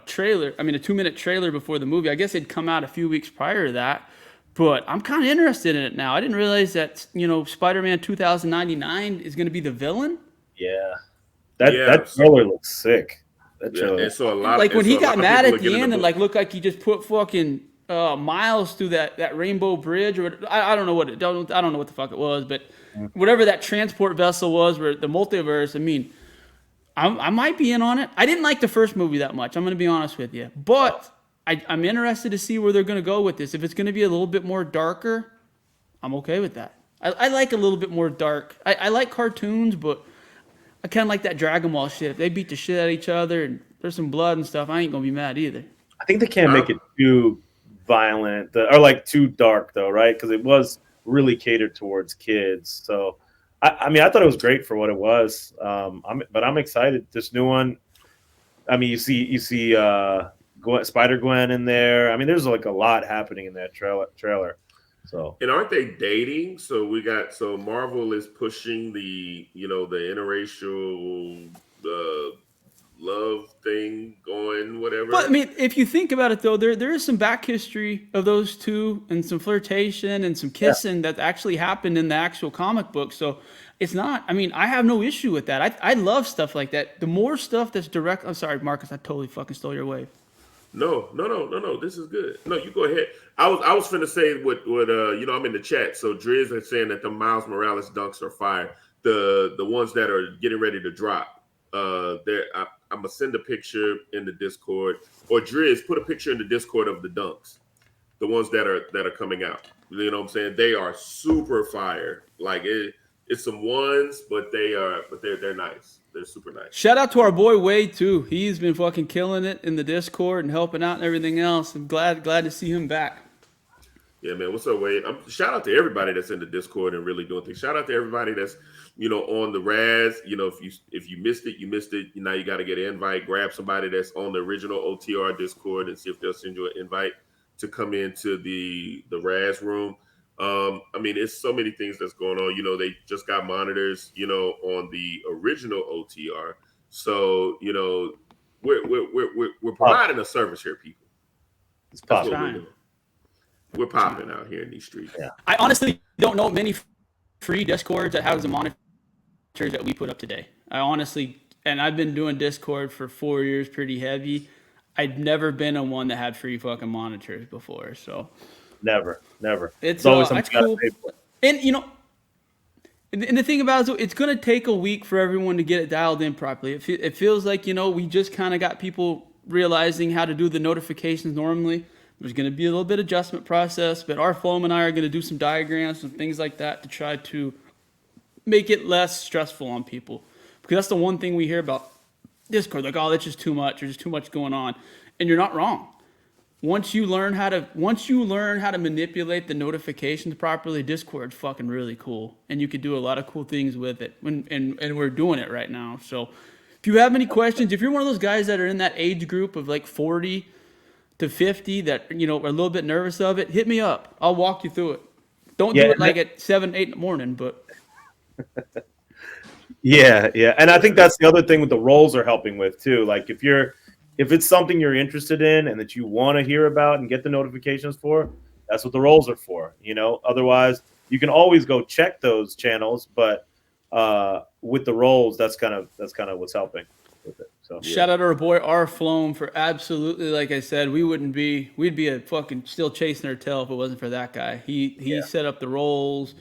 trailer. I mean, a 2-minute trailer before the movie. I guess it'd come out a few weeks prior to that. But I'm kind of interested in it now. I didn't realize that Spider-Man 2099 is going to be the villain. Yeah, that trailer looks sick. That trailer. And so a lot, like when he got mad at the end and book. looked like he just put fucking miles through that rainbow bridge, or I don't know what I don't know what the fuck it was, but whatever that transport vessel was, where the multiverse. I mean, I might be in on it. I didn't like the first movie that much. I'm going to be honest with you, but I'm interested to see where they're going to go with this. If it's going to be a little bit more darker, I'm okay with that. I like a little bit more dark. I like cartoons, but I kind of like that Dragon Ball shit. If they beat the shit out of each other and there's some blood and stuff, I ain't going to be mad either. I think they can't make it too violent or like too dark though, right? Because it was really catered towards kids. So, I mean, I thought it was great for what it was. But I'm excited. This new one. I mean, you see Spider-Gwen in there. I mean, there's like a lot happening in that trailer. So, and aren't they dating? So Marvel is pushing the interracial love thing going, whatever. But I mean, if you think about it though, there is some back history of those two and some flirtation and some kissing that actually happened in the actual comic book. So it's not. I mean, I have no issue with that. I love stuff like that. The more stuff that's direct. I'm sorry, Marcus. I totally fucking stole your wave. No. This is good. No, you go ahead. I was finna say what I'm in the chat. So Driz is saying that the Miles Morales dunks are fire. The ones that are getting ready to drop. I'm gonna send a picture in the Discord, or Driz, put a picture in the Discord of the dunks, the ones that are coming out. You know what I'm saying? They are super fire. Like it's some ones, but they're nice. They're super nice. Shout out to our boy Wade too. He's been fucking killing it in the Discord and helping out and everything else. I'm glad to see him back. Yeah, man. What's up, Wade? Shout out to everybody that's in the Discord and really doing things. Shout out to everybody that's on the Raz. If you missed it, you missed it. Now you got to get an invite. Grab somebody that's on the original OTR Discord and see if they'll send you an invite to come into the Raz room. I mean, it's so many things that's going on. They just got monitors, on the original OTR. So, we're providing a service here, people. It's That's possible. what we're doing. We're popping out here in these streets. Yeah. I honestly don't know many free Discords that have the monitors that we put up today. And I've been doing Discord for 4 years pretty heavy. I'd never been on one that had free fucking monitors before. So Never. it's always that's something cool. And and the thing about it, it's going to take a week for everyone to get it dialed in properly. It feels like, we just kind of got people realizing how to do the notifications normally. There's going to be a little bit of adjustment process, but our foam and I are going to do some diagrams and things like that to try to make it less stressful on people. Because that's the one thing we hear about Discord, like, oh, that's just too much, there's just too much going on. And you're not wrong. Once you learn how to manipulate the notifications properly, Discord's fucking really cool. And you could do a lot of cool things with it. And we're doing it right now. So if you have any questions, if you're one of those guys that are in that age group of like 40 to 50 that, are a little bit nervous of it, hit me up. I'll walk you through it. Don't do it like at 7, 8 in the morning, but. Yeah. And I think that's the other thing with the roles are helping with too. Like if it's something you're interested in and that you want to hear about and get the notifications for, that's what the roles are for. Otherwise you can always go check those channels, but with the roles, that's kind of what's helping with it. So shout out to our boy R Floam for absolutely, like I said, we'd be a fucking still chasing our tail if it wasn't for that guy. He set up the roles.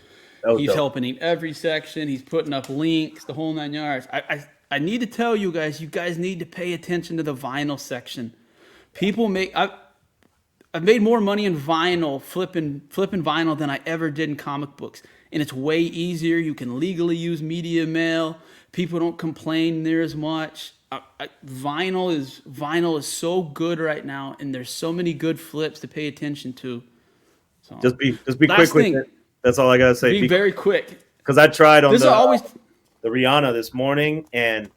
He's helping in every section. He's putting up links, the whole 9 yards. I need to tell you guys need to pay attention to the vinyl section. I've made more money in vinyl, flipping vinyl than I ever did in comic books. And it's way easier. You can legally use media mail. People don't complain near as much. Vinyl is so good right now, and there's so many good flips to pay attention to. So, just be quick with it. That's all I gotta say. Be very quick. Because I tried on the Rihanna this morning, and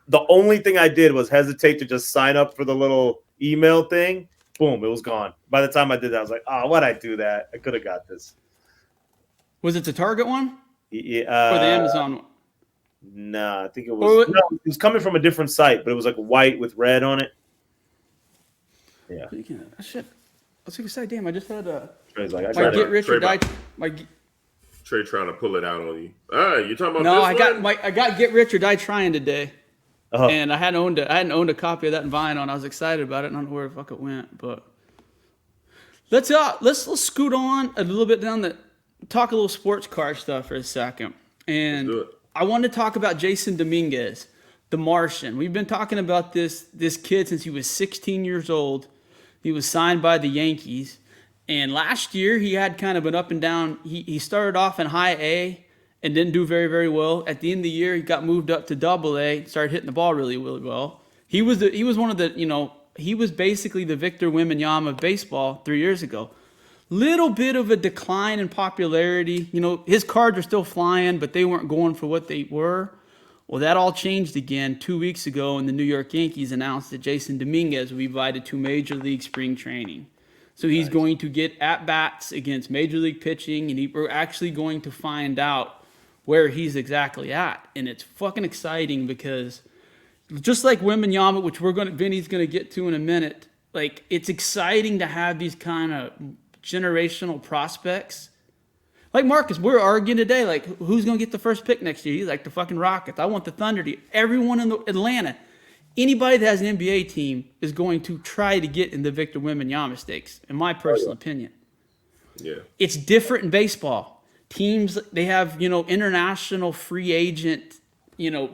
the only thing I did was hesitate to just sign up for the little email thing. Boom, it was gone. By the time I did that, I was like, oh, why'd I do that? I could have got this. Was it the Target one? Yeah. Or the Amazon one? Nah, I think it was. No, it was coming from a different site, but it was like white with red on it. Yeah. Shit. I was gonna say, damn, I just had Trey's like, Trey trying to pull it out on you. You talking about I got Get Rich or Die Trying today. Uh-huh. And I hadn't owned a copy of that in vinyl, and I was excited about it, and I don't know where the fuck it went. But let's scoot on a little bit talk a little sports car stuff for a second. And I wanted to talk about Jason Dominguez, the Martian. We've been talking about this kid since he was 16 years old. He was signed by the Yankees. And last year, he had kind of an up and down. He started off in high A and didn't do very, very well. At the end of the year, he got moved up to double A, started hitting the ball really, really well. He was basically the Victor Wembanyama of baseball 3 years ago. Little bit of a decline in popularity. His cards are still flying, but they weren't going for what they were. Well, that all changed again 2 weeks ago, and the New York Yankees announced that Jason Dominguez will be invited to Major League Spring Training. So he's going to get at-bats against Major League pitching, and we're actually going to find out where he's exactly at. And it's fucking exciting because just like Wembanyama, which Vinny's going to get to in a minute, like, it's exciting to have these kind of generational prospects. Like Marcus, we're arguing today, like, who's going to get the first pick next year? He's like, the fucking Rockets. I want the Thunder to. Everyone in Atlanta, anybody that has an NBA team is going to try to get in the Victor Wembanyama stakes, in my personal opinion. Yeah. It's different in baseball. Teams, they have, international free agent,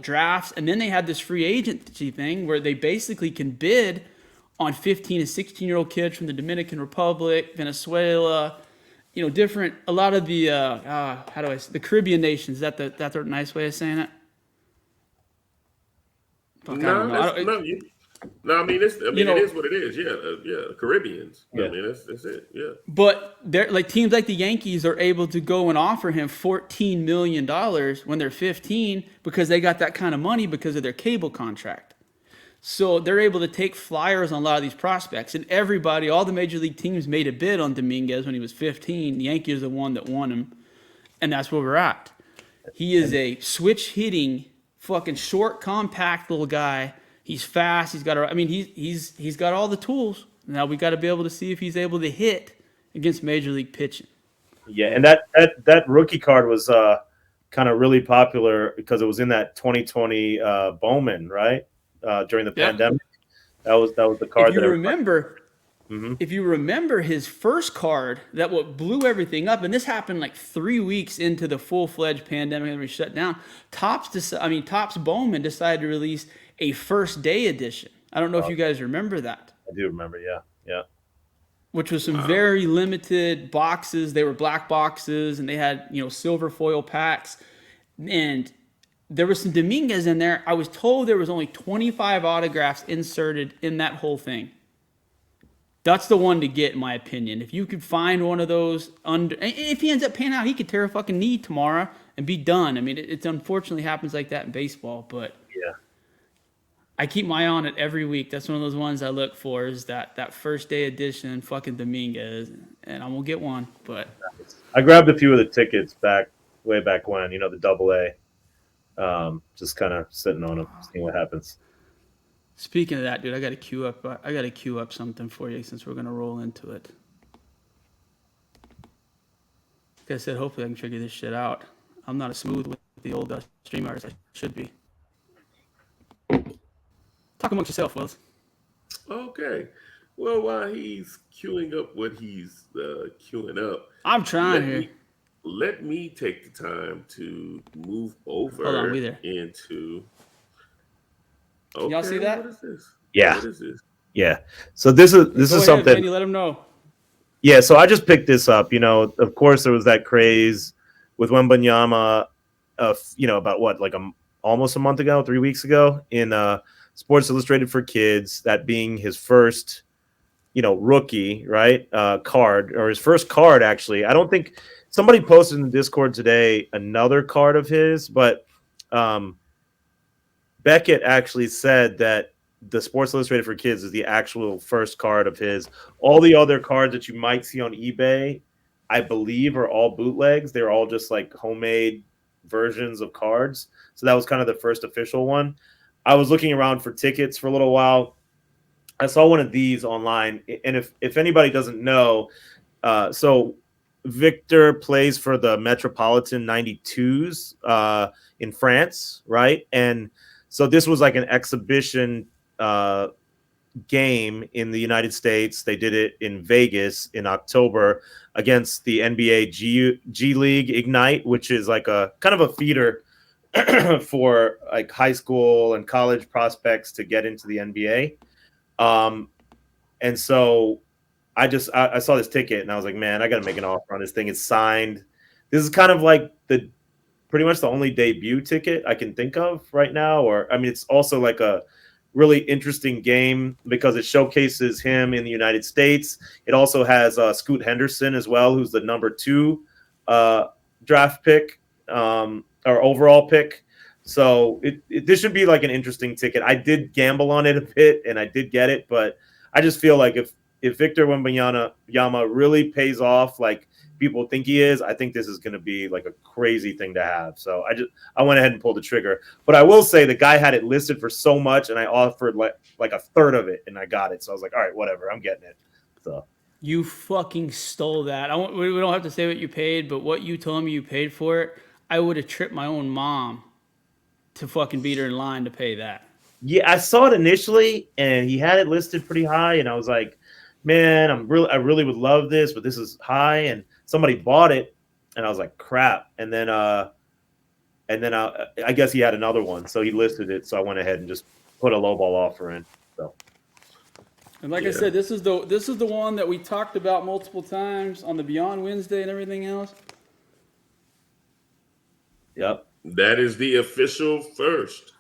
drafts, and then they have this free agency thing where they basically can bid on 15 and 16-year-old kids from the Dominican Republic, Venezuela, different, a lot of the, the Caribbean nations. That's a nice way of saying it? Fuck, it is what it is. Yeah, Caribbeans. Yeah. I mean, that's it. Yeah. But they're like teams like the Yankees are able to go and offer him $14 million when they're 15 because they got that kind of money because of their cable contract. So they're able to take flyers on a lot of these prospects, and all the major league teams made a bid on Dominguez when he was 15. The Yankees are the one that won him, and that's where we're at. He is a switch hitting, fucking short, compact little guy. He's fast. He's got all the tools. Now we got to be able to see if he's able to hit against Major League pitching. Yeah, and that rookie card was kind of really popular because it was in that 2020 Bowman, right? During the pandemic. That was the card If you that remember, mm-hmm. if you remember his first card, that what blew everything up, and this happened like 3 weeks into the full-fledged pandemic that we shut down. Topps Bowman decided to release a first day edition. I don't know if you guys remember that. I do remember, yeah. Which was some very limited boxes. They were black boxes, and they had silver foil packs, and there was some Dominguez in there. I was told there was only 25 autographs inserted in that whole thing. That's the one to get, in my opinion. If you could find one of those if he ends up paying out, he could tear a fucking knee tomorrow and be done. I mean, it unfortunately happens like that in baseball, but yeah. I keep my eye on it every week. That's one of those ones I look for, is that first day edition fucking Dominguez, and I'm gonna get one. But I grabbed a few of the tickets way back when, the double A. Just kind of sitting on them, seeing what happens. Speaking of that, dude, I got to queue up something for you since we're gonna roll into it. Like I said, hopefully I can figure this shit out. I'm not as smooth with the old streamer as I should be. Talk amongst yourself, Wills. Okay. Well, while he's queuing up what he's queuing up, I'm trying here. Let me take the time to move over Hold on, we there. into. Okay, can y'all see that? What is this? Yeah. What is this? Yeah. So this is Go ahead, something. Vinny, let him know. Yeah. So I just picked this up. Of course, there was that craze with Wembanyama. About what, like almost a month ago, 3 weeks ago, in Sports Illustrated for Kids, that being his first, rookie, right? Card, or his first card, actually. I don't think somebody posted in the Discord today another card of his, but Beckett actually said that the Sports Illustrated for Kids is the actual first card of his. All the other cards that you might see on eBay, I believe, are all bootlegs. They're all just like homemade versions of cards. So that was kind of the first official one. I was looking around for tickets for a little while. I saw one of these online. And if anybody doesn't know, so Victor plays for the Metropolitan 92s in France, right? And so this was like an exhibition game in the United States. They did it in Vegas in October against the NBA G League Ignite, which is like a kind of a feeder for like high school and college prospects to get into the NBA. And so I saw this ticket and I was like, man, I got to make an offer on this thing. It's signed. This is kind of like pretty much the only debut ticket I can think of right now. Or, I mean, it's also like a really interesting game because it showcases him in the United States. It also has Scoot Henderson as well, who's the number 2 draft pick or overall pick. So this should be like an interesting ticket. I did gamble on it a bit and I did get it, but I just feel like if Victor Wembanyama really pays off like people think he is, I think this is going to be like a crazy thing to have. So I went ahead and pulled the trigger. But I will say the guy had it listed for so much, and I offered like a third of it, and I got it. So I was like, all right, whatever, I'm getting it. So you fucking stole that. We don't have to say what you paid, but what you told me you paid for it, I would have tripped my own mom to fucking beat her in line to pay that. Yeah, I saw it initially, and he had it listed pretty high, and I was like, man, I really would love this, but this is high, and somebody bought it, and I was like, crap. And then I guess he had another one, so he listed it. So I went ahead and just put a lowball offer in. So, and like I said, this is the one that we talked about multiple times on the Beyond Wednesday and everything else. Yep, that is the official first.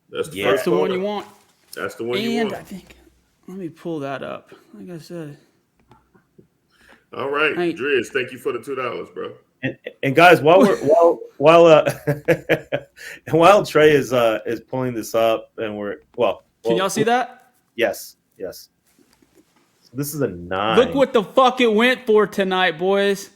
That's the first one you want. That's the one you want. And I think, let me pull that up. Like I said. All right, Driz, thank you for the $2, bro. And guys, while while Trey is pulling this up, and can y'all see that? Yes. So this is a 9. Look what the fuck it went for tonight, boys.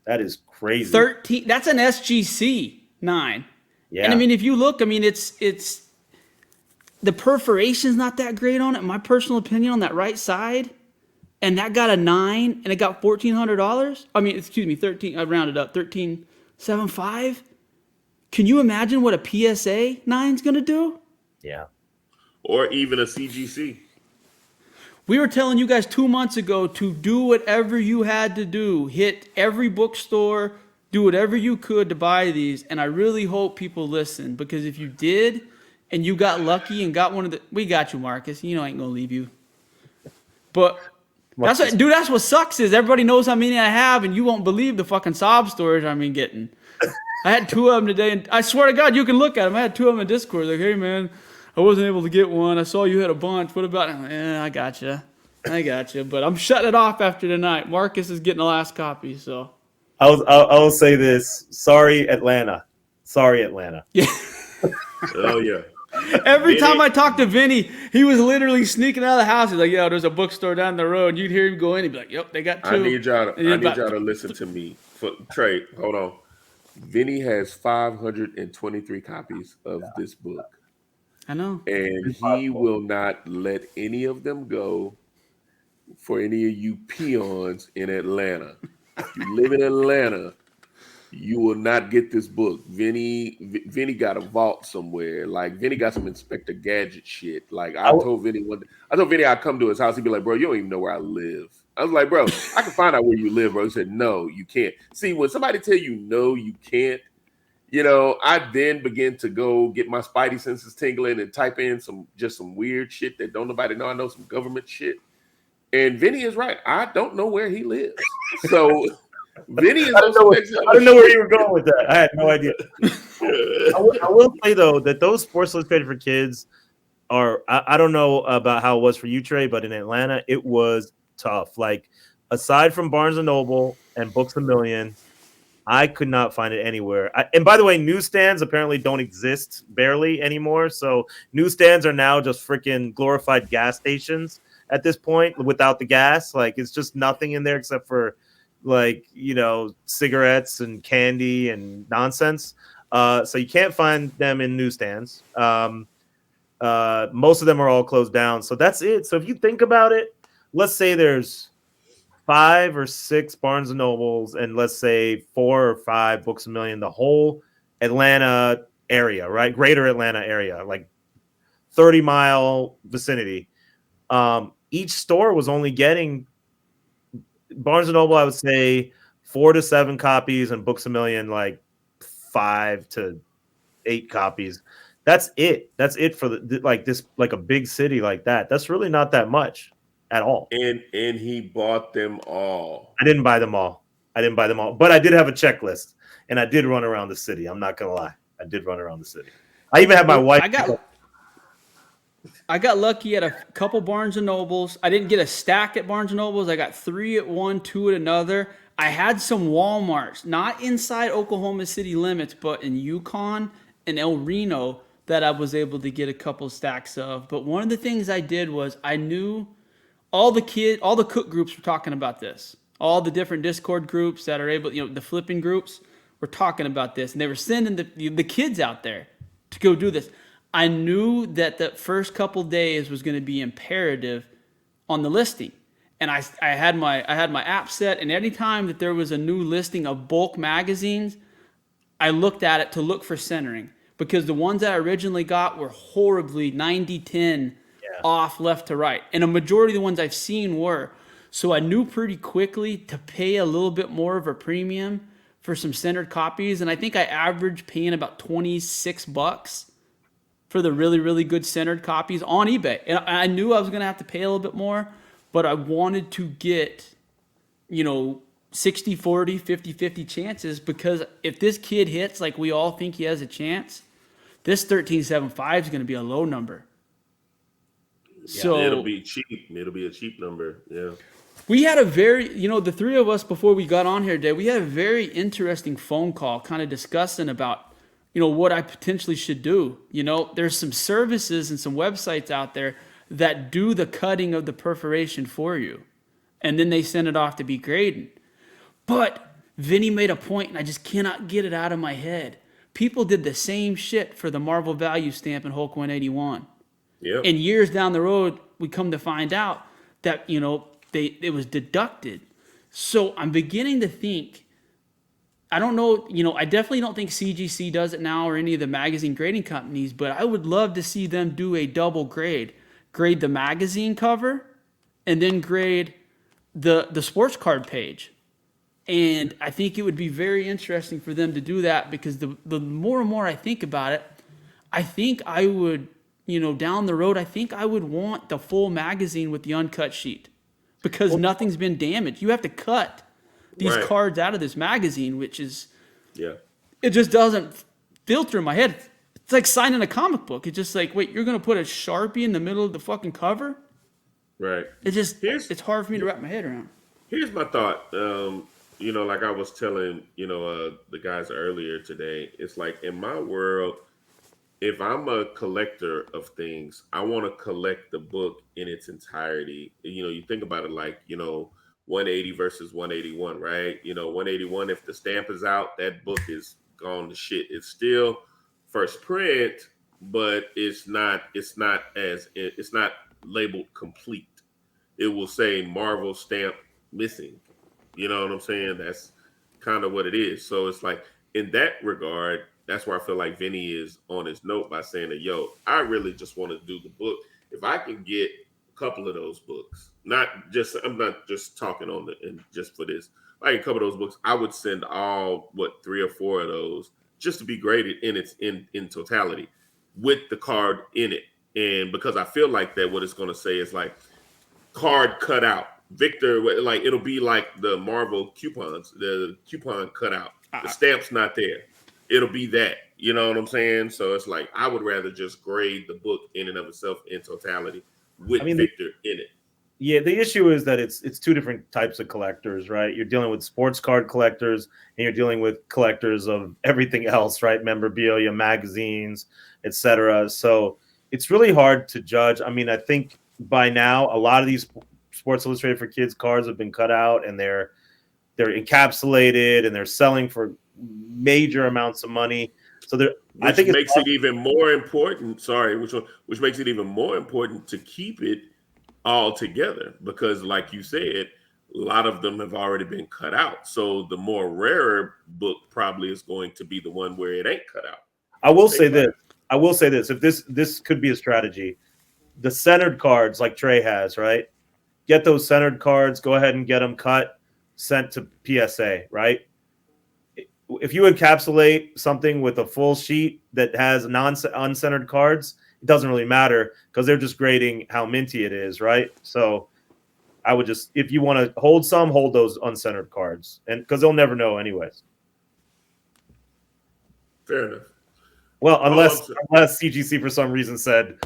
That is crazy. 13. That's an SGC 9. Yeah. And I mean, if you look, I mean, it's the perforation's not that great on it. My personal opinion on that right side. and that got a 9, and it got $1,400. I mean, excuse me, 13. I rounded up 13.75. Can you imagine what a PSA 9's gonna do? Yeah. Or even a CGC. We were telling you guys 2 months ago to do whatever you had to do. Hit every bookstore, do whatever you could to buy these. And I really hope people listen, because if you did and you got lucky and got one of the, we got you, Marcus. You know I ain't gonna leave you. But that's what, dude, that's what sucks is everybody knows how many I have, and you won't believe the fucking sob stories I've been getting. I had 2 of them today, and I swear to God, you can look at them. I had 2 of them in Discord. Like, hey, man, I wasn't able to get one. I saw you had a bunch. What about it? I'm like, I gotcha. But I'm shutting it off after tonight. Marcus is getting the last copy, so. I will say this. Sorry, Atlanta. Yeah. Oh, yeah. Every time I talked to Vinny, he was literally sneaking out of the house. He's like, "Yo, there's a bookstore down the road." You'd hear him go in. He'd be like, "Yep, they got 2." I need y'all to listen to me. Trey, hold on. Vinny has 523 copies of this book. I know. And he will not let any of them go for any of you peons in Atlanta. If you live in Atlanta, you will not get this book. Vinny got a vault somewhere. Like, Vinny got some Inspector Gadget shit. Like, I told Vinny I'd come to his house. He'd be like, "Bro, you don't even know where I live." I was like, "Bro, I can find out where you live, bro." He said, "No, you can't." See, when somebody tell you no, you can't, I then begin to go get my spidey senses tingling and type in some weird shit that don't nobody know. I know some government shit. And Vinny is right. I don't know where he lives. So Vinny is I don't know where you were going with that. I had no idea. I will say, though, that those Sports Illustrated for kids are, I don't know about how it was for you, Trey, but in Atlanta, it was tough. Like, aside from Barnes & Noble and Books A Million, I could not find it anywhere. And by the way, newsstands apparently don't exist barely anymore. So newsstands are now just freaking glorified gas stations at this point without the gas. Like, it's just nothing in there except for, like, cigarettes and candy and nonsense. So you can't find them in newsstands. Most of them are all closed down. So that's it. So if you think about it, let's say there's 5 or 6 Barnes and Nobles, and let's say 4 or 5 Books A Million, the whole Atlanta area, right? Greater Atlanta area, like 30-mile vicinity. Each store was only getting Barnes and Noble, I would say 4 to 7 copies, and Books A Million, like 5 to 8 copies. That's it. That's it for like a big city like that. That's really not that much at all. And he bought them all. I didn't buy them all, but I did have a checklist, and I did run around the city. I'm not gonna lie, I did run around the city. I even had my wife. I got lucky at a couple Barnes and Nobles. I didn't get a stack at Barnes and Nobles. I got 3 at one, 2 at another. I had some Walmarts, not inside Oklahoma City limits, but in Yukon and El Reno, that I was able to get a couple stacks of. But one of the things I did was I knew all the cook groups were talking about this. All the different Discord groups that are able, the flipping groups were talking about this, and they were sending the kids out there to go do this. I knew that the first couple days was going to be imperative on the listing. And I had my app set, and any time that there was a new listing of bulk magazines, I looked at it to look for centering, because the ones that I originally got were horribly 90-10 off left to right. And a majority of the ones I've seen were. So I knew pretty quickly to pay a little bit more of a premium for some centered copies. And I think I averaged paying about $26 for the really, really good centered copies on eBay. And I knew I was going to have to pay a little bit more, but I wanted to get, 60-40, 50-50 chances, because if this kid hits like we all think he has a chance, this 13.75 is going to be a low number. Yeah, so it'll be cheap. It'll be a cheap number. Yeah. We had a very, the 3 of us before we got on here today, we had a very interesting phone call kind of discussing about, what I potentially should do. There's some services and some websites out there that do the cutting of the perforation for you, and then they send it off to be graded. But Vinny made a point, and I just cannot get it out of my head. People did the same shit for the Marvel Value Stamp in Hulk 181. Yeah. And years down the road, we come to find out that, it was deducted. So I'm beginning to think, I don't know, I definitely don't think CGC does it now or any of the magazine grading companies, but I would love to see them do a double grade. Grade the magazine cover and then grade the sports card page. And I think it would be very interesting for them to do that, because the more and more I think about it, I think I would, down the road, I think I would want the full magazine with the uncut sheet, because nothing's been damaged. You have to cut these cards out of this magazine, which is, it just doesn't filter in my head. It's like signing a comic book. It's just like, wait, you're going to put a Sharpie in the middle of the fucking cover? Right. It's hard for me to wrap my head around. Here's my thought. Like I was telling, the guys earlier today, it's like in my world, if I'm a collector of things, I want to collect the book in its entirety. You think about it like, 180 versus 181, right? 181, if the stamp is out, that book is gone to shit. It's still first print, but it's not labeled complete. It will say Marvel stamp missing. You know what I'm saying? That's kind of what it is. So it's like, in that regard, that's where I feel like Vinny is on his note by saying that, I really just want to do the book. If I can get a couple of those books, I'm not just talking and just for this, like a couple of those books, I would send all, 3 or 4 of those just to be graded in totality with the card in it. And because I feel like that, what it's going to say is like, card cut out. Victor, like it'll be like the Marvel coupons, the coupon cut out. The stamp's not there. It'll be that. You know what I'm saying? So it's like, I would rather just grade the book in and of itself in totality with Victor in it. Yeah, the issue is that it's two different types of collectors, right? You're dealing with sports card collectors and you're dealing with collectors of everything else, right? Memorabilia, magazines, etc. So it's really hard to judge. I mean, I think by now a lot of these Sports Illustrated for Kids cards have been cut out and they're encapsulated and they're selling for major amounts of money. So I think makes it even more important. Which makes it even more important to keep it all together, because like you said, a lot of them have already been cut out. So the more rarer book probably is going to be the one where it ain't cut out. I will say this. If this could be a strategy, the centered cards like Trey has, right? Get those centered cards, go ahead and get them cut, sent to PSA, right? If you encapsulate something with a full sheet that has uncentered cards, it doesn't really matter because they're just grading how minty it is, right? So I would just, if you want to hold those uncentered cards, and because they'll never know anyways. Fair enough. Well, unless CGC for some reason said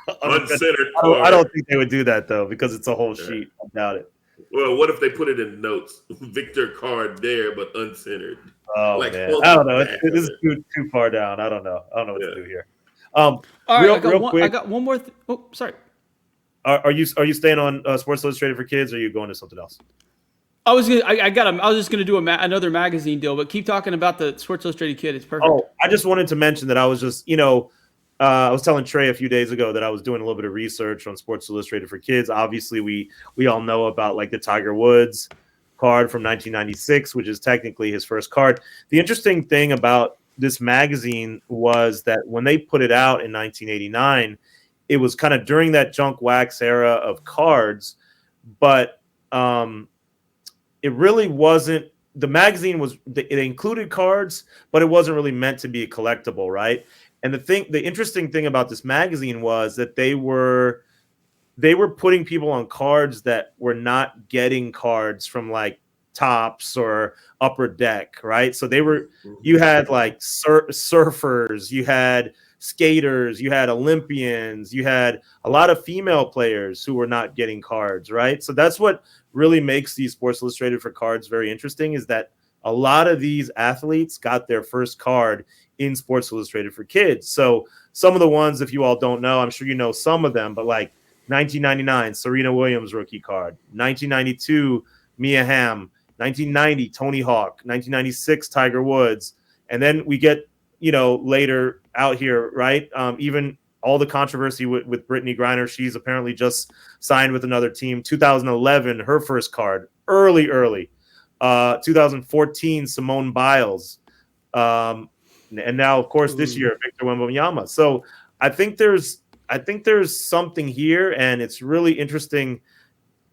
uncentered I don't think they would do that though, because it's a whole sheet. I doubt it. Well, what if they put it in notes? Victor card there, but uncentered. Oh man, I don't know. This is too far down. I don't know what to do here. All right, real quick. I got one more. Sorry. Are you staying on Sports Illustrated for Kids, or are you going to something else? I was just gonna do another magazine deal, but keep talking about the Sports Illustrated Kid. It's perfect. Oh, I just wanted to mention that I was just, I was telling Trey a few days ago that I was doing a little bit of research on Sports Illustrated for Kids. Obviously, we all know about like the Tiger Woods card from 1996, which is technically his first card. The interesting thing about this magazine was that when they put it out in 1989, it was kind of during that junk wax era of cards, but it really wasn't. The magazine it included cards, but it wasn't really meant to be a collectible, right? And the interesting thing about this magazine was that they were putting people on cards that were not getting cards from like Tops or Upper Deck, right? So you had like surfers, you had skaters, you had Olympians, you had a lot of female players who were not getting cards, right? So that's what really makes these Sports Illustrated for cards very interesting, is that a lot of these athletes got their first card in Sports Illustrated for Kids. So some of the ones, if you all don't know, I'm sure you know some of them, but like 1999, Serena Williams rookie card, 1992, Mia Hamm, 1990, Tony Hawk, 1996, Tiger Woods. And then we get, later out here, right? Even all the controversy with Brittany Griner. She's apparently just signed with another team. 2011, her first card, early. 2014, Simone Biles. And now, of course, this year, Victor Wembanyama. So I think there's something here, and it's really interesting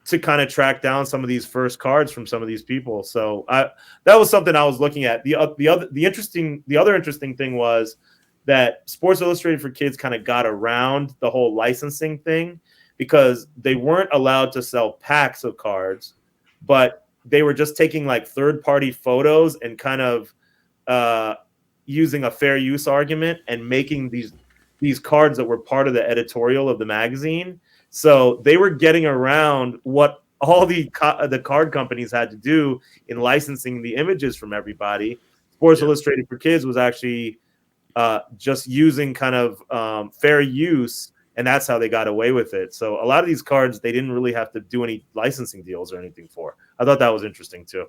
to kind of track down some of these first cards from some of these people. So that was something I was looking at. The other interesting thing was that Sports Illustrated for Kids kind of got around the whole licensing thing because they weren't allowed to sell packs of cards, but they were just taking like third-party photos and kind of using a fair use argument and making these cards that were part of the editorial of the magazine. So they were getting around what all the card companies had to do in licensing the images from everybody. Sports Illustrated for Kids was actually just using kind of fair use, and that's how they got away with it. So a lot of these cards, they didn't really have to do any licensing deals or anything for. I thought that was interesting too.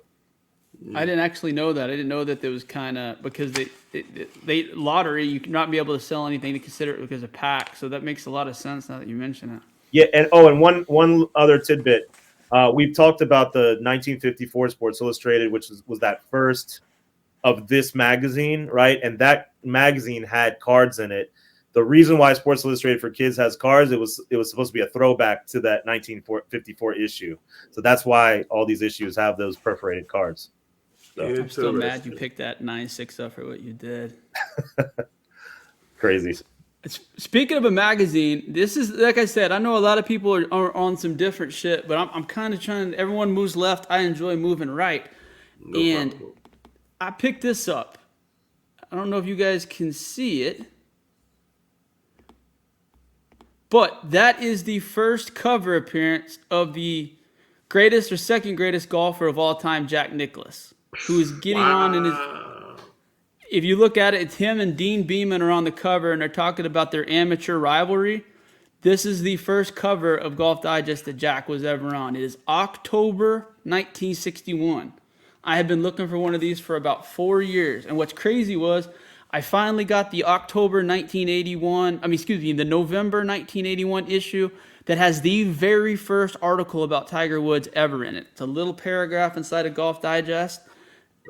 I didn't actually know that. I didn't know that there was kind of, because they lottery, you cannot be able to sell anything to consider it because of pack. So that makes a lot of sense now that you mention it. Yeah, and one other tidbit. We've talked about the 1954 Sports Illustrated, which was that first of this magazine, right? And that magazine had cards in it. The reason why Sports Illustrated for Kids has cards, it was supposed to be a throwback to that 1954 issue. So that's why all these issues have those perforated cards. So. I'm still mad you picked that 9.6 up for what you did. Crazy. Speaking of a magazine, this is, like I said, I know a lot of people are on some different shit, but I'm kind of trying, everyone moves left. I enjoy moving right. No problem. I picked this up. I don't know if you guys can see it, but that is the first cover appearance of the greatest or second greatest golfer of all time, Jack Nicklaus, who is getting on in his... If you look at it, it's him and Dean Beeman are on the cover, and they're talking about their amateur rivalry. This is the first cover of Golf Digest that Jack was ever on. It is October 1961. I had been looking for one of these for about 4 years, and what's crazy was I finally got the the November 1981 issue that has the very first article about Tiger Woods ever in it. It's a little paragraph inside of Golf Digest.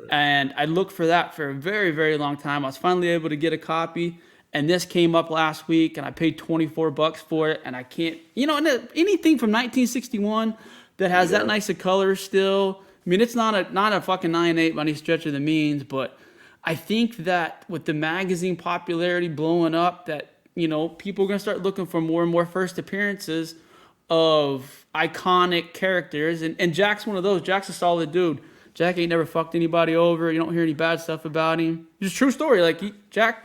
And I looked for that for a very, very long time. I was finally able to get a copy, and this came up last week, and I paid $24 for it, and I can't, anything from 1961 that has that nice of color still. I mean, it's not a fucking 9.8 by any stretch of the means, but I think that with the magazine popularity blowing up, that, people are going to start looking for more and more first appearances of iconic characters, and Jack's one of those. Jack's a solid dude. Jack ain't never fucked anybody over. You don't hear any bad stuff about him. It's a true story. Like Jack's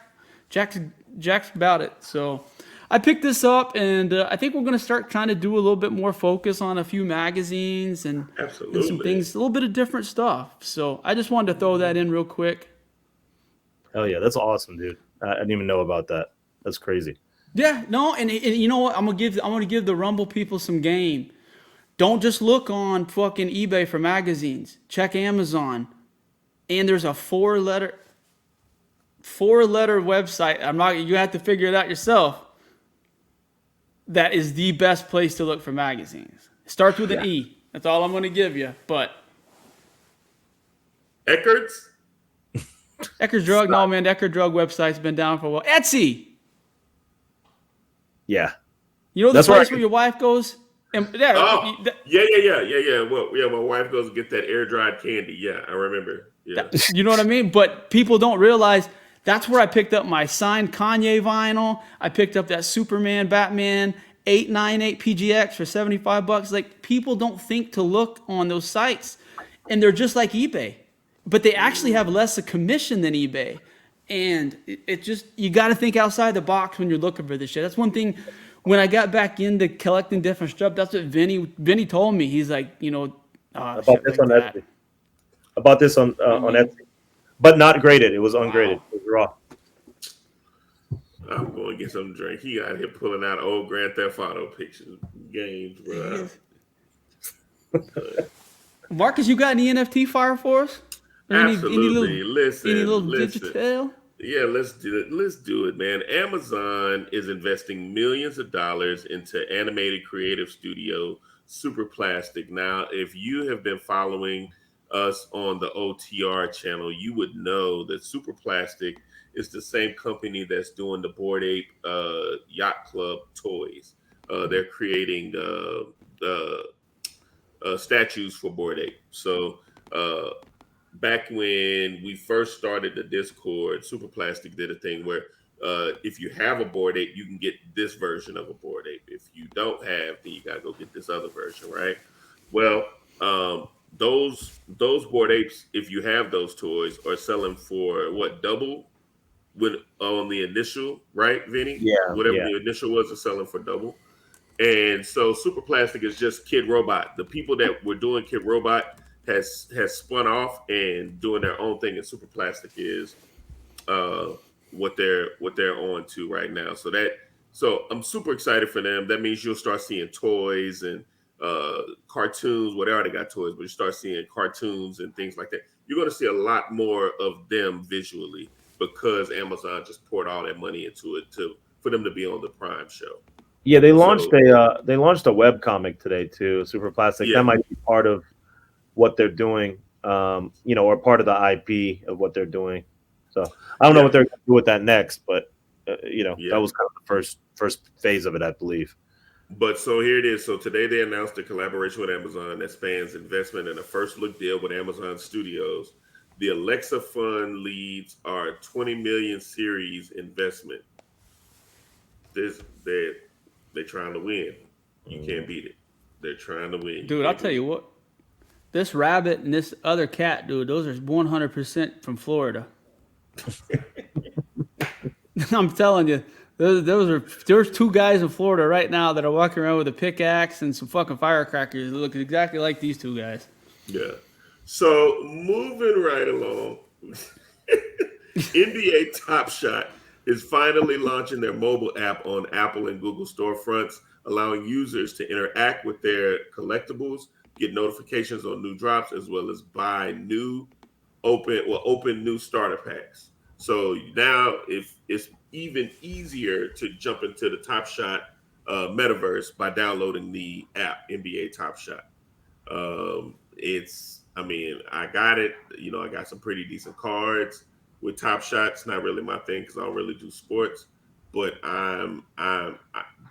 about it. So I picked this up, and I think we're gonna start trying to do a little bit more focus on a few magazines and some things, a little bit of different stuff. So I just wanted to throw that in real quick. Oh yeah, that's awesome, dude. I didn't even know about that. That's crazy. Yeah, no, and you know what? I'm gonna give the Rumble people some game. Don't just look on fucking eBay for magazines. Check Amazon. And there's a four-letter website. You have to figure it out yourself. That is the best place to look for magazines. It starts with an E. That's all I'm going to give you. But Eckerd's Drug. No, man. The Eckerd Drug website's been down for a while. Etsy. Yeah. You know the place where your wife goes? Yeah. Well, my wife goes to get that air dried candy. Yeah, I remember. Yeah. You know what I mean? But people don't realize that's where I picked up my signed Kanye vinyl. I picked up that Superman, Batman 898 PGX for $75. Like, people don't think to look on those sites, and they're just like eBay, but they actually have less a commission than eBay. And it just, you got to think outside the box when you're looking for this shit. That's one thing. When I got back into collecting different stuff, that's what Vinny told me. He's like, about this on Etsy. About this on Etsy, but not graded. It was ungraded. It was raw. I'm going to get some drink. He out here pulling out old Grand Theft Auto pictures, games, bro. Marcus, you got any NFT fire for us? Absolutely. Any little digital? Yeah, let's do it. Let's do it, man. Amazon is investing millions of dollars into animated creative studio Super Plastic. Now, if you have been following us on the OTR channel, you would know that Super Plastic is the same company that's doing the Board Ape Yacht Club toys. They're creating statues for Board Ape. So uh, back when we first started the Discord, Super Plastic did a thing where if you have a Board Ape, you can get this version of a Board Ape. If you don't have, then you gotta go get this other version, right? Well, those Board Apes, if you have those toys, are selling for what, double when on the initial, right, Vinny? Yeah, Whatever yeah. the initial was, is selling for double. And so Super Plastic is just Kid Robot. The people that were doing Kid Robot has spun off and doing their own thing, and Super Plastic is uh, what they're on to right now. So I'm super excited for them. That means you'll start seeing toys and cartoons. Well, they already got toys, but you start seeing cartoons and things like that. You're going to see a lot more of them visually because Amazon just poured all that money into it to for them to be on the Prime show. Yeah, So they launched a web comic today too, Super Plastic. That yeah, might be part of what they're doing, or part of the IP of what they're doing. So I don't know yeah, what they're going to do with that next, but that yeah. was kind of the first phase of it, I believe. But so here it is. So today they announced a collaboration with Amazon that spans investment and a first look deal with Amazon Studios. The Alexa Fund leads our 20 million series investment. This they're trying to win. You can't beat it. They're trying to win. You Dude, I'll can't tell beat you what. This rabbit and this other cat, dude, those are 100% from Florida. I'm telling you, there's two guys in Florida right now that are walking around with a pickaxe and some fucking firecrackers that look exactly like these two guys. it. Yeah. So moving right along, NBA Top Shot is finally launching their mobile app on Apple and Google storefronts, allowing users to interact with their collectibles, get notifications on new drops, as well as buy new open new starter packs. So now if it's even easier to jump into the Top Shot metaverse by downloading the app NBA Top Shot. I mean, I got it. I got some pretty decent cards with Top Shots. Not really my thing because I don't really do sports, but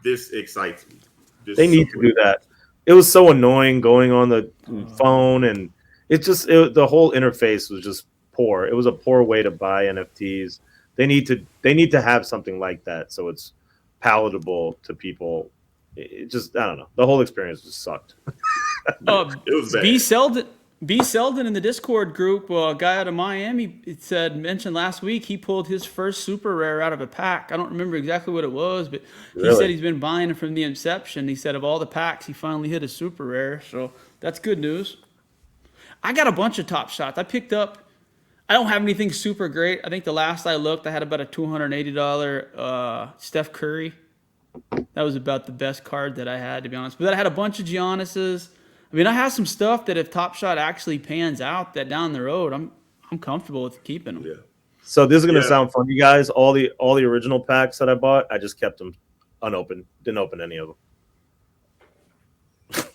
this excites me. This They need to super do excites that. It was so annoying going on the phone, and the whole interface was just poor. It was a poor way to buy NFTs. They need to have something like that so it's palatable to people. It just, I don't know. The whole experience just sucked. Yeah, it was B bad. Selden, B Selden in the Discord group, a guy out of Miami, mentioned last week he pulled his first super rare out of a pack. I don't remember exactly what it was, but he said Really? he's been buying it from the inception. He said of all the packs, he finally hit a super rare, so that's good news. I got a bunch of Top Shots. I picked up. I don't have anything super great. I think the last I looked, I had about a $280 Steph Curry. That was about the best card that I had, to be honest. But then I had a bunch of Giannis's. I mean, I have some stuff that if Top Shot actually pans out, that down the road, I'm comfortable with keeping them. Yeah, So this is gonna yeah. sound funny, guys. All the original packs that I bought, I just kept them unopened. Didn't open any of them.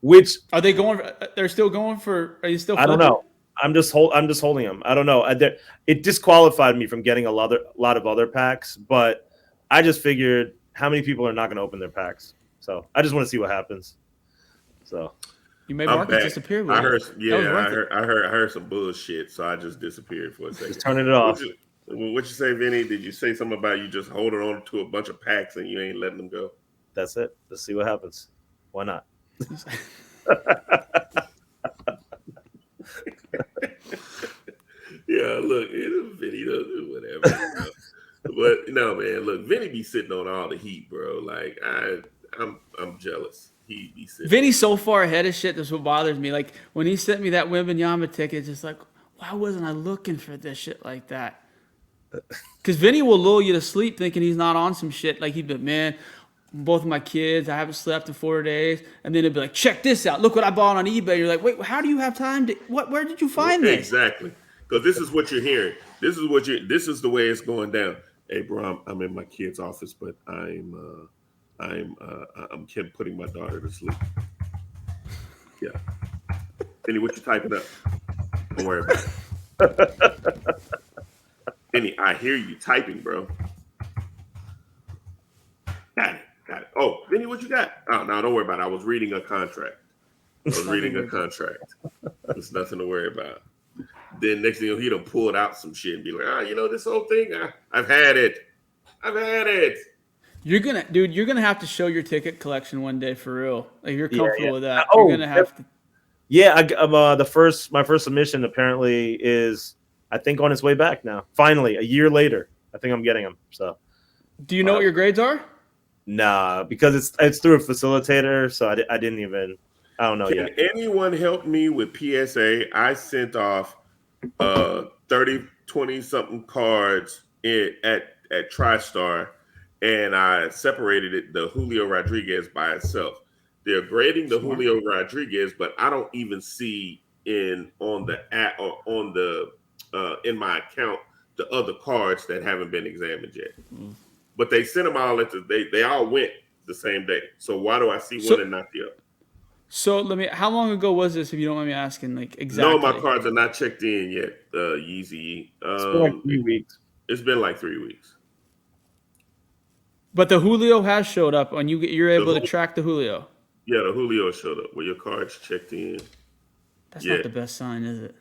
Which Are they going? They're still going for? Are you still? I don't flipping? know. I'm just holding them. I don't know. It disqualified me from getting a lot of other packs, but I just figured how many people are not going to open their packs. So I just want to see what happens. So You made I'm Marcus back. disappear with I it. heard, That was yeah, worth it. I heard some bullshit, so I just disappeared for a second. just turning it What off. what you say, Vinny? Did you say something about you just holding on to a bunch of packs and you ain't letting them go? That's it. Let's see what happens. Why not? Yeah, look, Vinny does do whatever. But no, man, look, Vinny be sitting on all the heat, bro. Like I'm jealous. He be sitting. Vinny's so far ahead of shit. That's what bothers me. Like when he sent me that Wembanyama ticket, it's just like, why wasn't I looking for this shit like that? Because Vinny will lull you to sleep thinking he's not on some shit. Like he'd be, man, both of my kids, I haven't slept in 4 days. And then it'd be like, check this out. Look what I bought on eBay. You're like, wait, how do you have time to, where did you find this? Exactly. because this is what you're hearing. This is the way it's going down. Hey, bro, I'm in my kid's office, but I'm putting my daughter to sleep. Yeah. Vinny, what you typing up? Don't worry about it. Vinny, I hear you typing, bro. Got it. Oh, Vinny, what you got? Oh, no, don't worry about it. I was reading a contract. There's nothing to worry about. Then next thing you know, he done pulled out some shit and be like, this whole thing, I've had it. You're gonna have to show your ticket collection one day for real. Like you're comfortable with that. Oh, you're gonna have to. Yeah, my first submission apparently is, I think, on its way back now. Finally, a year later, I think I'm getting them. So, do you know what your grades are? Nah, because it's through a facilitator, so I didn't even. I don't know yet. Can anyone help me with PSA? I sent off 30, 20 something cards at TriStar, and I separated the Julio Rodriguez by itself. They're grading the Julio Rodriguez, but I don't even see in my account the other cards that haven't been examined yet. But they sent them all they all went the same day. So why do I see one and not the other? So how long ago was this, if you don't mind me asking, like exactly? No, my cards are not checked in yet, Yeezy. It's been like 3 weeks. It's been like 3 weeks. But the Julio has showed up, and you're able to track the Julio. Yeah, the Julio showed up. Were your cards checked in? That's not the best sign, is it?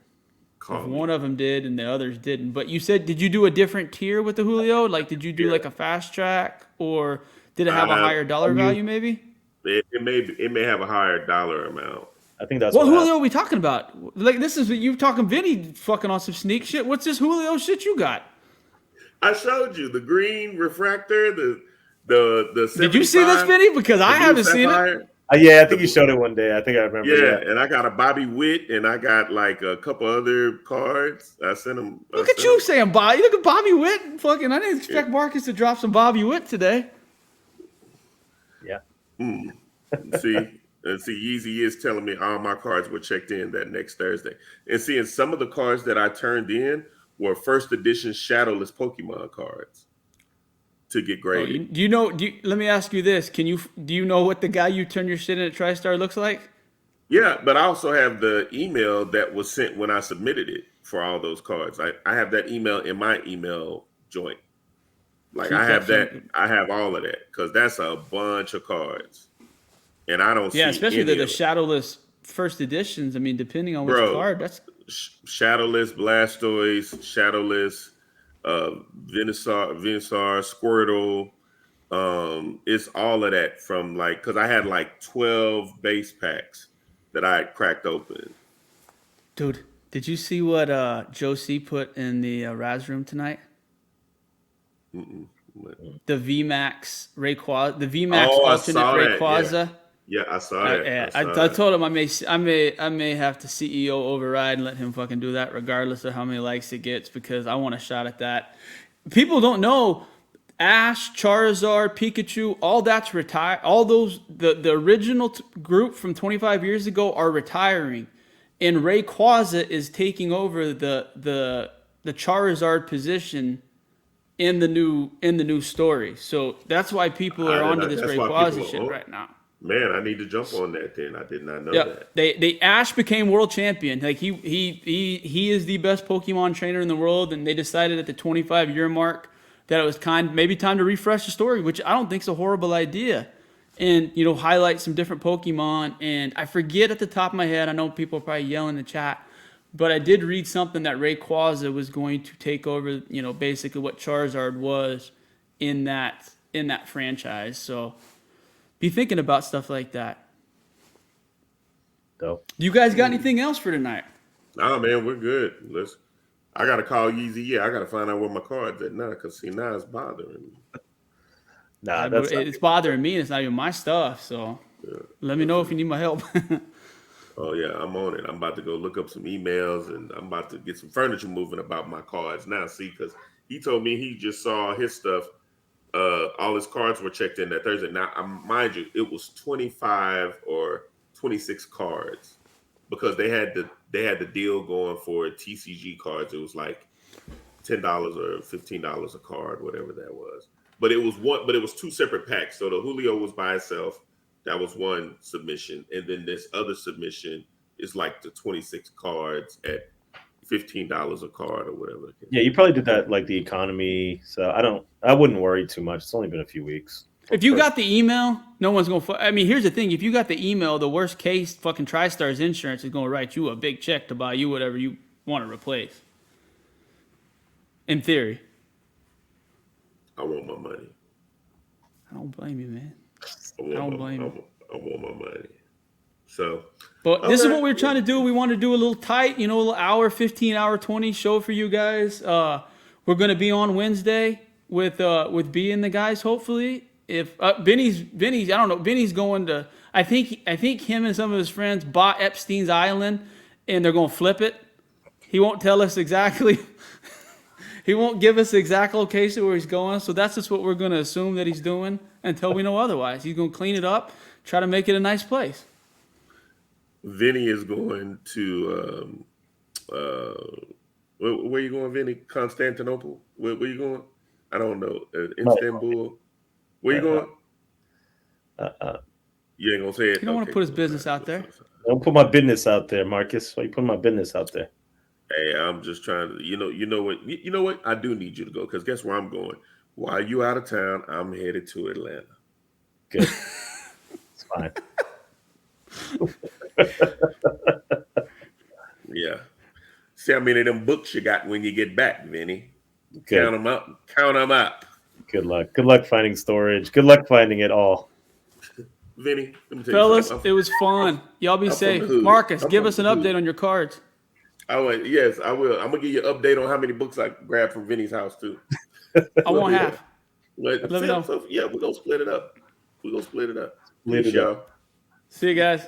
If one of them did and the others didn't. But you said, did you do a different tier with the Julio? Like, did you do like a fast track, or did it have a higher dollar value maybe? It may have a higher dollar amount. I think that's what Julio are we talking about? Like, this is you talking Vinny fucking on some sneak shit. What's this Julio shit you got? I showed you the green refractor, the Did you see this, Vinny? Because I haven't seen it. Yeah, I think you showed it one day. I think I remember. Yeah, and I got a Bobby Witt, and I got like a couple other cards. I sent them. Look at you saying Bobby. Look at Bobby Witt. Fucking, I didn't expect Marcus to drop some Bobby Witt today. Yeah. See, Yeezy is telling me all my cards were checked in that next Thursday. And seeing some of the cards that I turned in were first edition shadowless Pokemon cards to get graded. Let me ask you this. Do you know what the guy you turn your shit in at TriStar looks like? Yeah, but I also have the email that was sent when I submitted it for all those cards. I have that email in my email joint. Like I have all of that because that's a bunch of cards. And I don't see especially the shadowless first editions. I mean, depending on which card, that's shadowless Blastoise, shadowless Venusaur, Squirtle. It's all of that from because I had like 12 base packs that I had cracked open. Dude, did you see what Joe C put in the Raz room tonight? The VMAX Rayquaza, the VMAX alternate Rayquaza. Yeah, I saw that. I told him I may have to CEO override and let him fucking do that, regardless of how many likes it gets, because I want a shot at that. People don't know Ash, Charizard, Pikachu, all that's retired. All those the original group from 25 years ago are retiring, and Rayquaza is taking over the Charizard position in the new story. So that's why people are onto this Rayquaza shit right now. Man, I need to jump on that then. I did not know that. They Ash became world champion. Like he is the best Pokemon trainer in the world, and they decided at the 25-year mark that it was maybe time to refresh the story, which I don't think is a horrible idea. And highlight some different Pokemon. And I forget at the top of my head, I know people are probably yelling in the chat, but I did read something that Rayquaza was going to take over, basically what Charizard was in that franchise. So be thinking about stuff like that. Dope. You guys got anything else for tonight? Nah, man, we're good. I got to call Yeezy. Yeah, I got to find out where my card's at now, because now it's bothering me. Nah, it's bothering me. It's not even my stuff. So let me know if you need my help. Oh, yeah, I'm on it. I'm about to go look up some emails, and I'm about to get some furniture moving about my cards now. See, because he told me he just saw his stuff. All his cards were checked in that Thursday. Now, mind you, it was 25 or 26 cards because they had they had the deal going for TCG cards. It was like $10 or $15 a card, whatever that was. But it was two separate packs. So the Julio was by itself. That was one submission, and then this other submission is like the 26 cards at $15 a card or whatever. Yeah, you probably did that like the economy. So I wouldn't worry too much. It's only been a few weeks. If you got the email, no one's going to. I mean, here's the thing. If you got the email, the worst case, fucking TriStar's insurance is going to write you a big check to buy you whatever you want to replace. In theory. I want my money. I don't blame you, man. I want my money. So, but this is what we're trying to do. We want to do a little tight, a little hour, 15, hour, 20 show for you guys. We're going to be on Wednesday with B and the guys, hopefully. If Vinny's, I don't know, Vinny's going to, I think him and some of his friends bought Epstein's Island and they're going to flip it. He won't tell us exactly. He won't give us the exact location where he's going. So that's just what we're going to assume that he's doing until we know otherwise. He's going to clean it up, try to make it a nice place. Vinny is going to, where are you going, Vinny? Constantinople? Where you going? I don't know. Istanbul? Where you going? You ain't going to say it? He don't want to put his business out there. Don't put my business out there, Marcus. Why you putting my business out there? Hey, I'm just trying to, you know what? I do need you to go because guess where I'm going? While you out of town, I'm headed to Atlanta. Good. It's fine. Yeah. See how many of them books you got when you get back, Vinny. Good. Count them up. Count them up. Good luck. Good luck finding storage. Good luck finding it all. Vinny, let me tell fellas, you it was fun. Y'all be safe. Marcus, give us an update on your cards. Yes, I will. I'm gonna give you an update on how many books I grabbed from Vinny's house too. I want half. Let me know. So, yeah, we're gonna split it up. Peace, y'all. See you guys.